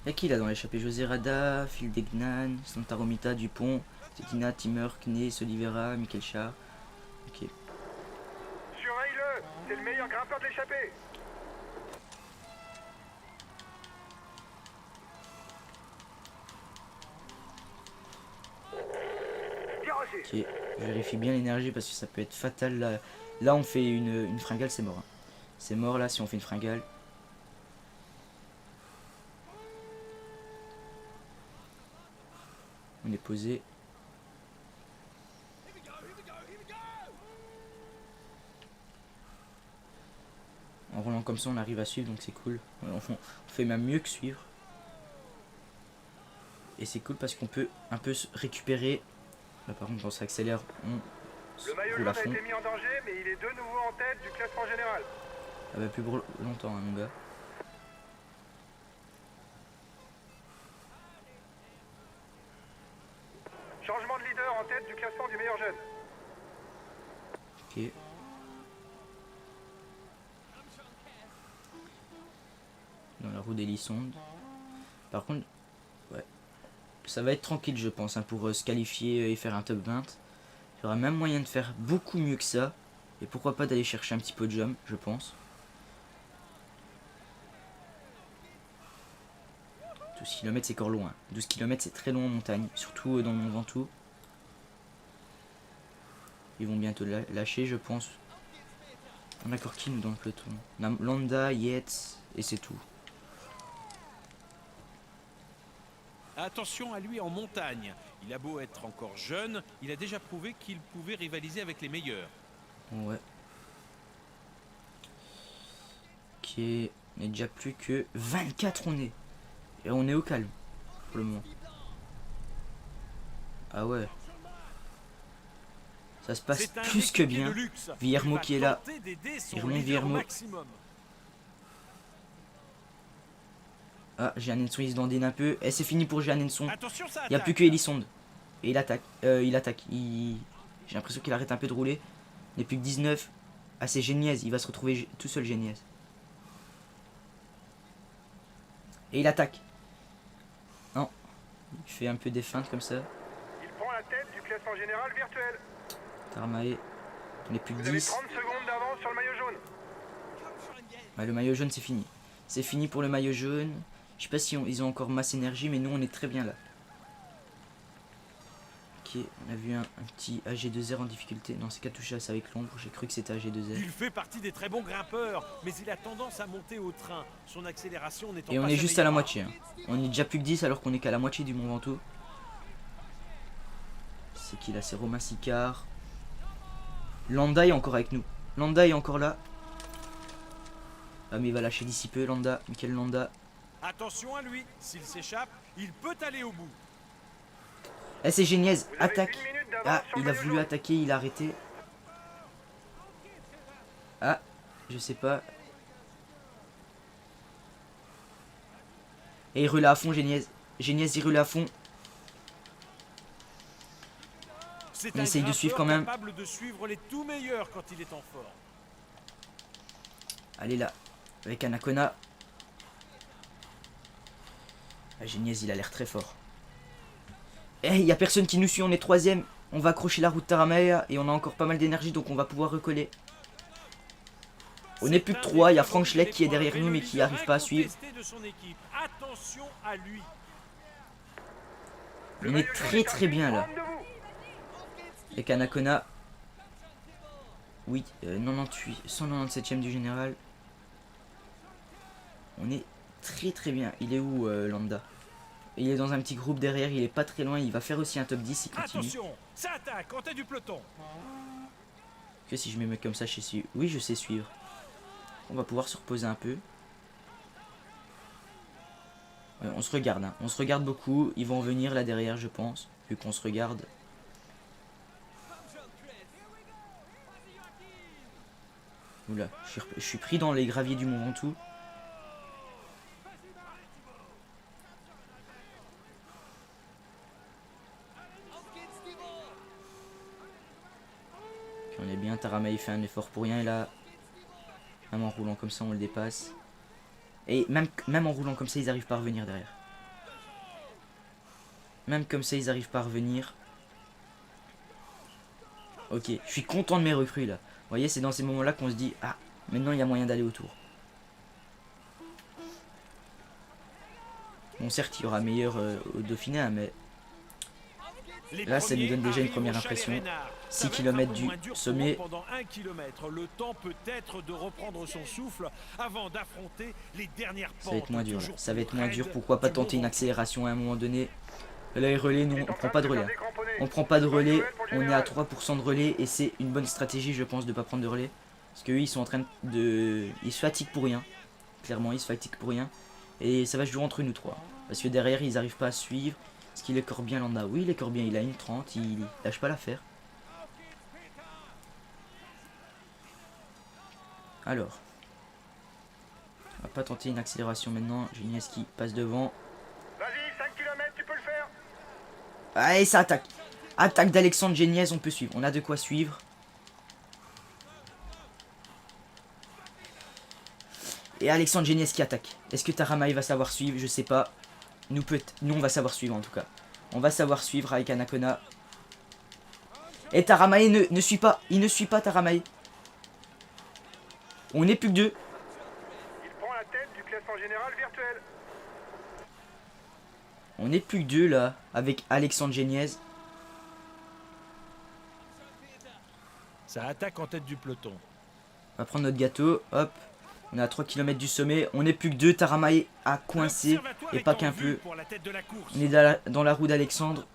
Y'a qui là dans l'échappée? José Rada, Phil Degnan, Santa Romita, Dupont, Stetina, Timmer, Knes, Oliveira, Michael Char. Ok. Surveille-le. C'est le meilleur grimpeur de l'échappée. Bien reçu. Ok, je vérifie bien l'énergie parce que ça peut être fatal là. Là on fait une fringale, c'est mort. Hein. C'est mort là si on fait une fringale. On est posé. On En roulant comme ça, on arrive à suivre, donc c'est cool. On fait même mieux que suivre. Et c'est cool parce qu'on peut un peu se récupérer. Là, par contre, quand on s'accélère, on Le maillot roule jaune à a fond. été mis en danger, mais il est de nouveau en tête du classement général. Ah bah plus pour longtemps, hein, mon gars. Changement de leader en tête du classement du meilleur jeune. Ok. Dans la roue d'Elisonde. Par contre, ouais. Ça va être tranquille, je pense, hein, pour se qualifier et faire un top 20. Il y aura même moyen de faire beaucoup mieux que ça. Et pourquoi pas d'aller chercher un petit podium, je pense. 12 km c'est encore loin. 12 km c'est très long en montagne, surtout dans mon Ventoux. Ils vont bientôt lâcher, je pense. On a encore qui nous dans le peloton? On a Landa, Yates et c'est tout. Attention à lui en montagne. Il a beau être encore jeune, il a déjà prouvé qu'il pouvait rivaliser avec les meilleurs. Ouais. Ok, on est déjà plus que 24 on est. Et on est au calme pour le moment. Ah ouais. Ça se passe C'est un plus que équipier bien. de luxe. Villermo Il va qui est là. tenter d'aider son Il remonte leader au Villermo. maximum. Ah, Jeannenson il se dandine un peu. Et c'est fini pour Jeannenson. Attention, ça Il n'y a plus attaque. que Elisonde. Et il attaque. J'ai l'impression qu'il arrête un peu de rouler. Il n'est plus que 19. Ah, c'est Géniez. Il va se retrouver tout seul, Géniez. Et il attaque. Non. Il fait un peu des feintes comme ça. Il prend la tête du classement général virtuel. Tarmae. On est plus que Vous avez 10. 30 secondes d'avance sur le maillot jaune. Ouais, le maillot jaune, c'est fini. C'est fini pour le maillot jaune. Je sais pas si ils ont encore masse énergie, mais nous, on est très bien là. Ok, on a vu un petit AG2R en difficulté. Non, c'est Katusha, c'est avec l'ombre. J'ai cru que c'était AG2R. Il fait partie des très bons grimpeurs, mais il a tendance à monter au train. Son accélération n'étant Et on pas est sa juste à la meilleure moitié. Hein. On est déjà plus que 10 alors qu'on est qu'à la moitié du Mont Ventoux. C'est qui là? C'est Romain Sicard. Landa est encore avec nous. Landa est encore là. Ah mais il va lâcher d'ici peu Landa. Michael Landa. Attention à lui, s'il s'échappe, il peut aller au bout. Eh c'est Géniez. Vous avez Attaque. une minute d'avance Ah sur le il a maillot voulu jaune. attaquer, il a arrêté. Ah je sais pas. Et il roule à fond Géniez. Géniez il roule à fond. C'est On un essaye de suivre quand grimpeur même. capable de suivre les tout meilleurs quand il est en forme. Allez là. Avec Anacona. Ah, Géniez il a l'air très fort. Eh, il n'y a personne qui nous suit, on est troisième. On va accrocher la route Taramaya et on a encore pas mal d'énergie donc on va pouvoir recoller. On n'est plus que 3, il y a Frank Schleck qui est derrière nous mais qui n'arrive pas à suivre. De son équipe. Attention à lui. On est très très bien là. Avec Anacona. Oui, 98, 197ème du général. On est très très bien. Il est où Landa? Il est dans un petit groupe derrière, il est pas très loin, il va faire aussi un top 10 s'il continue. Attention, ça attaque en tête du peloton. Que si je me mets comme ça, je sais suivre. Oui, je sais suivre. On va pouvoir se reposer un peu. Ouais, on se regarde, hein. On se regarde beaucoup. Ils vont venir là derrière, je pense. Vu qu'on se regarde. Oula, je suis pris dans les graviers du Mont Ventoux. Puis on est bien, Tarama il fait un effort pour rien là. Même en roulant comme ça on le dépasse. Et même en roulant comme ça ils arrivent pas à revenir derrière. Même comme ça ils arrivent pas à revenir. Ok, je suis content de mes recrues là. Vous voyez c'est dans ces moments là qu'on se dit ah maintenant il y a moyen d'aller autour. Bon certes il y aura meilleur au Dauphiné hein, mais là ça nous donne déjà une première impression. 6 km du sommet. Pendant 1 km, le temps peut être de reprendre son souffle avant d'affronter les dernières pentes. Ça va être moins dur là. toujours Ça va être moins plus dur. raides Pourquoi pas du tenter une Mont accélération à un moment donné. Là les relais non on prend pas de relais. On prend pas de relais. On est à 3% de relais et c'est une bonne stratégie je pense de pas prendre de relais. Parce qu'eux, ils sont en train de... Ils se fatiguent pour rien. Clairement, ils se fatiguent pour rien. Et ça va se jouer entre nous trois. Parce que derrière, ils n'arrivent pas à suivre. Est-ce qu'il est Corbien, Landa? Oui, il est Corbien, il a une 30. Il lâche pas l'affaire. Alors. On va pas tenter une accélération maintenant. Geniez qui passe devant. Vas-y, 5 km, tu peux le faire. Allez, ça attaque. Attaque d'Alexandre Geniez, on peut suivre. On a de quoi suivre. Et Alexandre Geniez qui attaque. Est-ce que Taramae va savoir suivre? Je sais pas. Nous, on va savoir suivre en tout cas. On va savoir suivre avec Anacona. Et Taramae ne suit pas. Il ne suit pas Taramae. On n'est plus que deux. Il prend la tête du classement général virtuel. On n'est plus que deux là. Avec Alexandre Geniez. Ça attaque en tête du peloton. On va prendre notre gâteau. Hop. On est à 3 km du sommet. On n'est plus que deux. Taramae a coincé. Et pas qu'un peu. On est dans la roue d'Alexandre.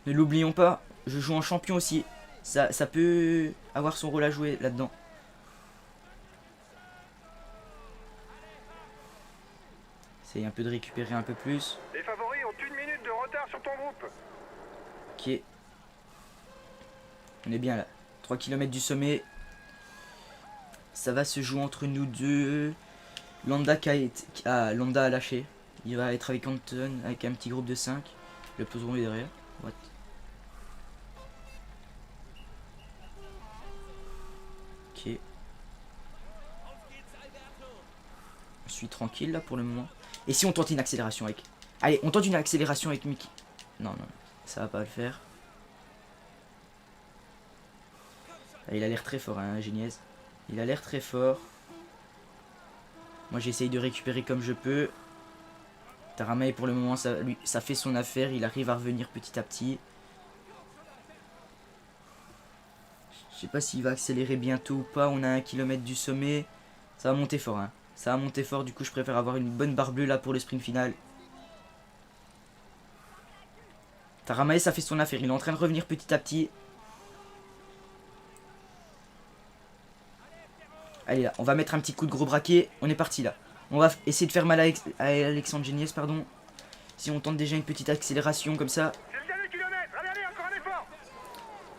Ne l'oublions pas. Je joue en champion aussi. Ça peut avoir son rôle à jouer là-dedans. Essaye un peu de récupérer un peu plus. Les favoris ont 1 minute de retard sur ton groupe. Ok. On est bien là. 3 km du sommet. Ça va se jouer entre nous deux. Landa Landa a lâché. Il va être avec Anton, avec un petit groupe de 5. Le peloton est derrière. What? Ok. Je suis tranquille là pour le moment. Et si on tente une accélération avec... Allez, on tente une accélération avec Mickey. Non, non, ça va pas le faire. Ah, il a l'air très fort, hein, Geniez. Il a l'air très fort. Moi, j'essaye de récupérer comme je peux. Taramae, pour le moment, ça fait son affaire. Il arrive à revenir petit à petit. Je sais pas s'il va accélérer bientôt ou pas. On a 1 km du sommet. Ça va monter fort, hein. Ça va monter fort. Du coup, je préfère avoir une bonne barre bleue là pour le sprint final. Taramae, ça fait son affaire. Il est en train de revenir petit à petit. Allez là, on va mettre un petit coup de gros braquet. On est parti là. On va essayer de faire mal à Alexandre Geniez, pardon. Si on tente déjà une petite accélération comme ça. C'est le dernier kilomètre. Allez, allez, encore un effort.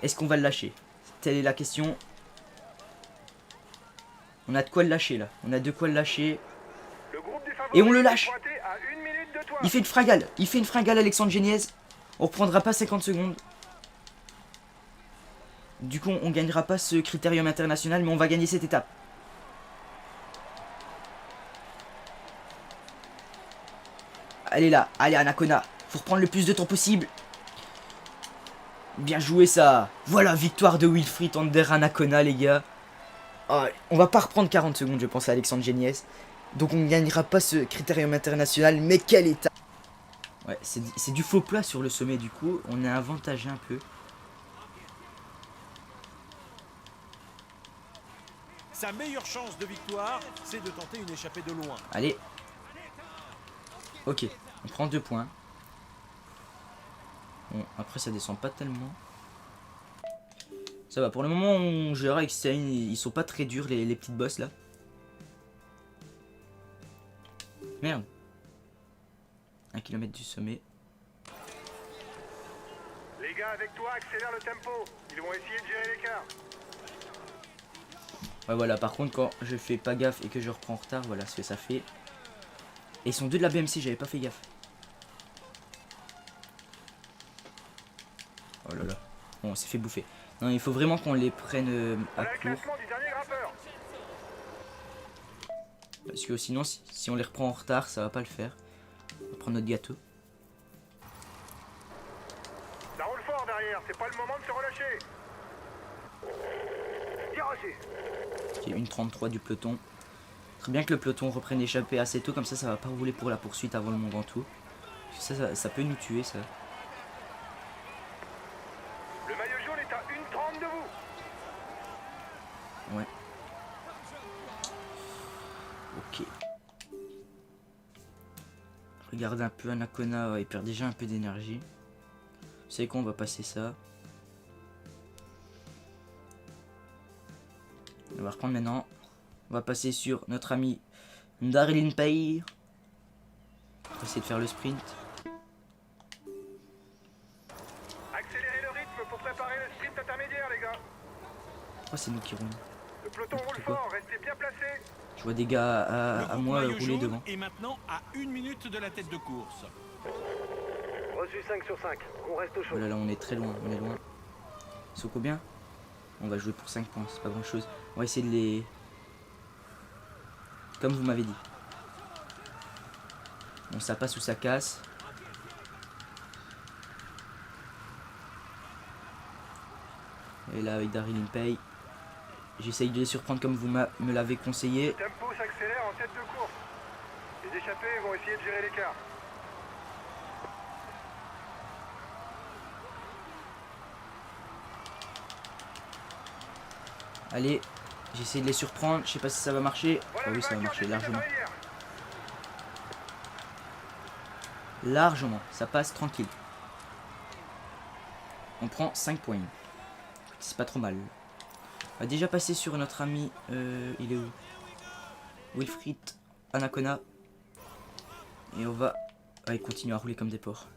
Est-ce qu'on va le lâcher? Telle est la question. On a de quoi le lâcher là. On a de quoi le lâcher. Le groupe des favoris Et on le lâche. est pointé à 1 minute de toi. Il fait une fringale. Il fait une fringale Alexandre Geniez. On reprendra pas 50 secondes. Du coup, on gagnera pas ce critérium international, mais on va gagner cette étape. Allez là, allez Anacona. Faut reprendre le plus de temps possible. Bien joué ça. Voilà, victoire de Wilfried Ander Anacona, les gars. Oh, on va pas reprendre 40 secondes, je pense, à Alexandre Geniez. Donc on ne gagnera pas ce critérium international, mais quelle étape. Ouais, c'est du faux plat sur le sommet, du coup. On est avantagé un peu. Sa meilleure chance de victoire, c'est de tenter une échappée de loin. Allez. Ok, on prend 2 points. Bon, après ça descend pas tellement. Ça va, pour le moment on gère avec Stein, ils sont pas très durs les petites bosses là. Merde. 1 km du sommet. Les gars avec toi accélèrent le tempo. Ils vont essayer de gérer l'écart. Ouais voilà, par contre quand je fais pas gaffe et que je reprends en retard, voilà ce que ça fait. Et ils sont deux de la BMC, j'avais pas fait gaffe. Oh là là. Bon, on s'est fait bouffer. Non, il faut vraiment qu'on les prenne à Voilà le court. classement du dernier grimpeur. Parce que sinon, si on les reprend en retard, ça va pas le faire. On va prendre notre gâteau. Ça roule fort derrière, c'est pas le moment de se relâcher. Bien reçu. Qui est une 33 du peloton. Très bien que le peloton reprenne l'échappée assez tôt, comme ça va pas rouler pour la poursuite avant le Mont Ventoux. Ça peut nous tuer ça. Le maillot jaune est à 1,30 de vous. Ouais. Ok. Regarde un peu Anacona, ouais, il perd déjà un peu d'énergie. Vous savez quoi, on va passer ça. On va reprendre maintenant. On va passer sur notre ami Darlene Pay. On va essayer de faire le sprint. Accélérez le rythme pour préparer le sprint intermédiaire, les gars. Oh, c'est nous qui roulons. Le peloton roule quoi. fort, restez bien placés. Je vois des gars Le à groupe moi maillot rouler jaune devant. est maintenant à 1 minute de la tête de course. Reçu 5 sur 5, on reste au chaud. Oh là là, on est très loin, on est loin. Ils sont combien? On va jouer pour 5 points, c'est pas grand chose. On va essayer de les... Comme vous m'avez dit. Bon, ça passe ou ça casse. Et là, avec Darlene Pay, j'essaye de les surprendre comme vous me l'avez conseillé. Le tempo s'accélère en tête de course. Les échappés vont essayer de gérer l'écart. Allez, j'essaie de les surprendre. Je sais pas si ça va marcher. Voilà Ah le oui, ça va vainqueur marcher du largement. intermédiaire. Largement, ça passe tranquille. On prend 5 points. C'est pas trop mal. On va déjà passer sur notre ami. Il est où? Wilfried Anacona. Et on va continuer à rouler comme des porcs.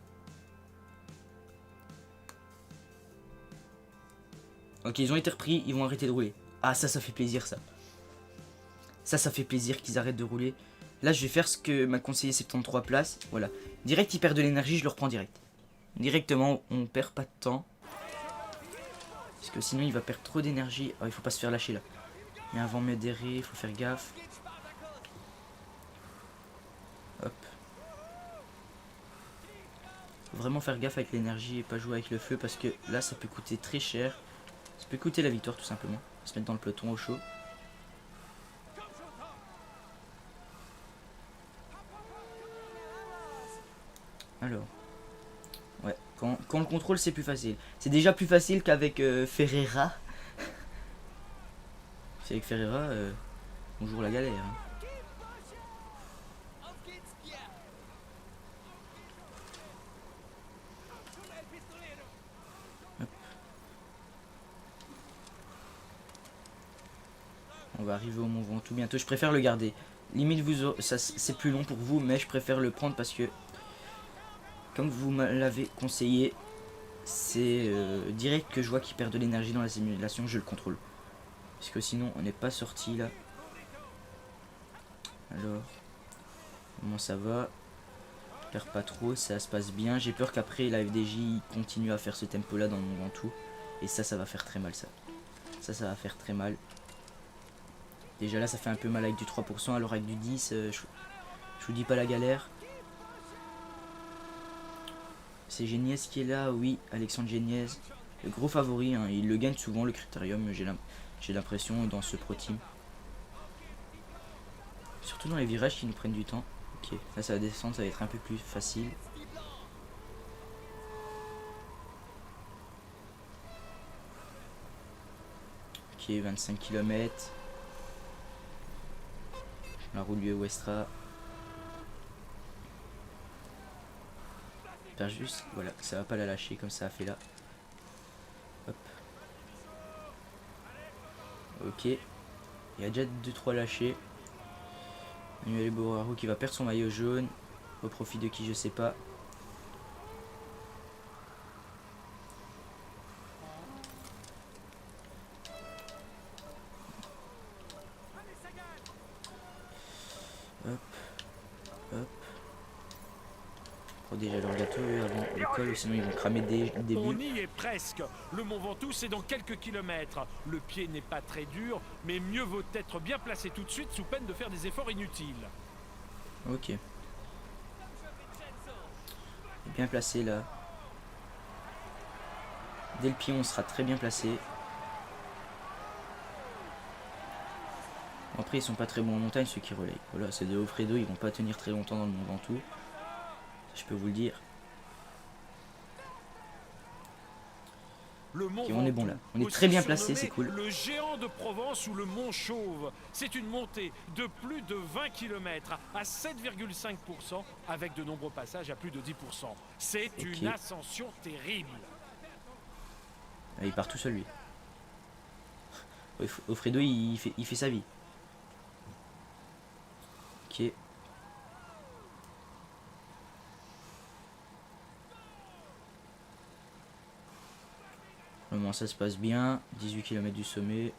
Ok, ils ont été repris, ils vont arrêter de rouler. Ah, ça fait plaisir, ça. Ça fait plaisir qu'ils arrêtent de rouler. Là, je vais faire ce que m'a conseillé 73 places. Voilà. Direct, ils perdent de l'énergie, je le reprends direct. Directement, on perd pas de temps. Parce que sinon, il va perdre trop d'énergie. Oh, il faut pas se faire lâcher, là. Il y a un vent modéré, il faut faire gaffe. Hop. Faut vraiment faire gaffe avec l'énergie et pas jouer avec le feu. Parce que là, ça peut coûter très cher. Ça peut coûter la victoire, tout simplement. On va se mettre dans le peloton au chaud. Alors, ouais, quand le contrôle c'est plus facile. C'est déjà plus facile qu'avec Ferreira. C'est avec Ferreira, bonjour la galère. Hein. Hop. On va arriver au Mont Ventoux bientôt. Je préfère le garder. Limite, c'est plus long pour vous, mais je préfère le prendre parce que comme vous me l'avez conseillé, c'est direct que je vois qu'il perd de l'énergie dans la simulation, je le contrôle. Parce que sinon, on n'est pas sorti là. Alors, comment ça va? Je perds pas trop, ça se passe bien. J'ai peur qu'après la FDJ continue à faire ce tempo là dans mon Ventoux. Et ça va faire très mal ça. Ça va faire très mal. Déjà là, ça fait un peu mal avec du 3%, alors avec du 10, je vous dis pas la galère. C'est Geniez qui est là, oui, Alexandre Geniez. Le gros favori, hein, il le gagne souvent le critérium, j'ai l'impression, dans ce pro team. Surtout dans les virages qui nous prennent du temps. Ok, là ça va descendre, ça va être un peu plus facile. Ok, 25 km. La roue du Westra. Faire juste, voilà, ça va pas la lâcher comme ça a fait là. Hop. Ok. Il y a déjà 2-3 lâchés. Manuel Boraro qui va perdre son maillot jaune. Au profit de qui je sais pas. Hop. Hop. Prends déjà leur gâteau avant l'école, sinon ils vont cramer dès le début. On y est presque. Le Mont Ventoux, c'est dans quelques kilomètres. Le pied n'est pas très dur, mais mieux vaut être bien placé tout de suite sous peine de faire des efforts inutiles. Ok. Bien placé là. Dès le pied, on sera très bien placé. Bon, après, ils sont pas très bons en montagne, ceux qui relayent. Voilà, c'est de Offredo, ils vont pas tenir très longtemps dans le Mont Ventoux. Je peux vous le dire. Le Mont Ok, on est bon Ventoux, là. On est aussi très bien placé, surnommé c'est cool. Le géant de Provence ou le Mont Chauve. C'est une montée de plus de 20 km à 7,5% avec de nombreux passages à plus de 10%. C'est Ok. une ascension terrible. Ah, il part tout seul lui. Alfredo, il fait sa vie. Ok. Au moins ça se passe bien. 18 km du sommet.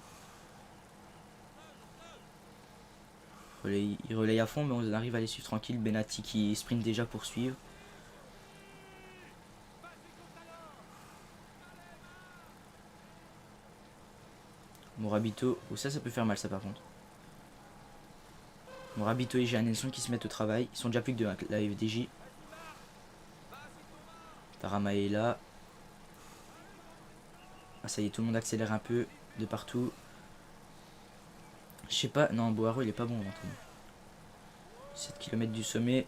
Il relaye à fond, mais on arrive à les suivre tranquille. Benati qui sprint déjà pour suivre. Morabito. Oh, ça peut faire mal, ça par contre. Morabito et Jean Nelson qui se mettent au travail. Ils sont déjà plus que deux, hein, la FDJ. Tarama est là. Ah, ça y est, tout le monde accélère un peu de partout. Je sais pas. Non, Boaro il est pas bon maintenant. 7 km du sommet.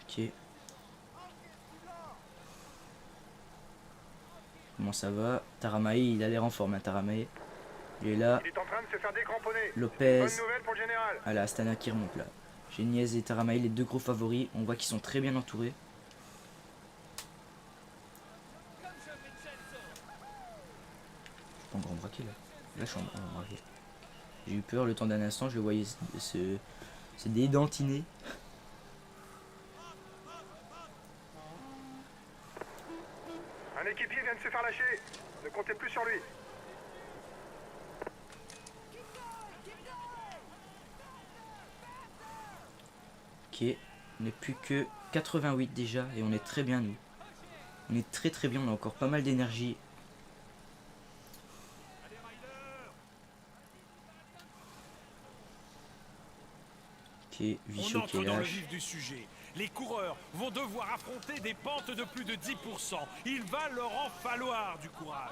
Ok. Comment ça va? Taramae, il a l'air en forme, hein, Taramae. Il est là. Il est en train de se faire décramponner. Lopez. Bonne nouvelle pour le général. Ah là, Astana qui remonte là. Geniez et Taramae, les deux gros favoris. On voit qu'ils sont très bien entourés. Je suis en grand braquet là. Là, je suis en grand braquet. J'ai eu peur le temps d'un instant, je le voyais se dédentiner. Un équipier vient de se faire lâcher. Ne comptez plus sur lui. Ok, on n'est plus que 88 déjà et on est très bien nous. On est très bien, on a encore pas mal d'énergie. Ok, Vichot qui est dans le lâche. vif du sujet. Les coureurs vont devoir affronter des pentes de plus de 10%. Il va leur en falloir du courage.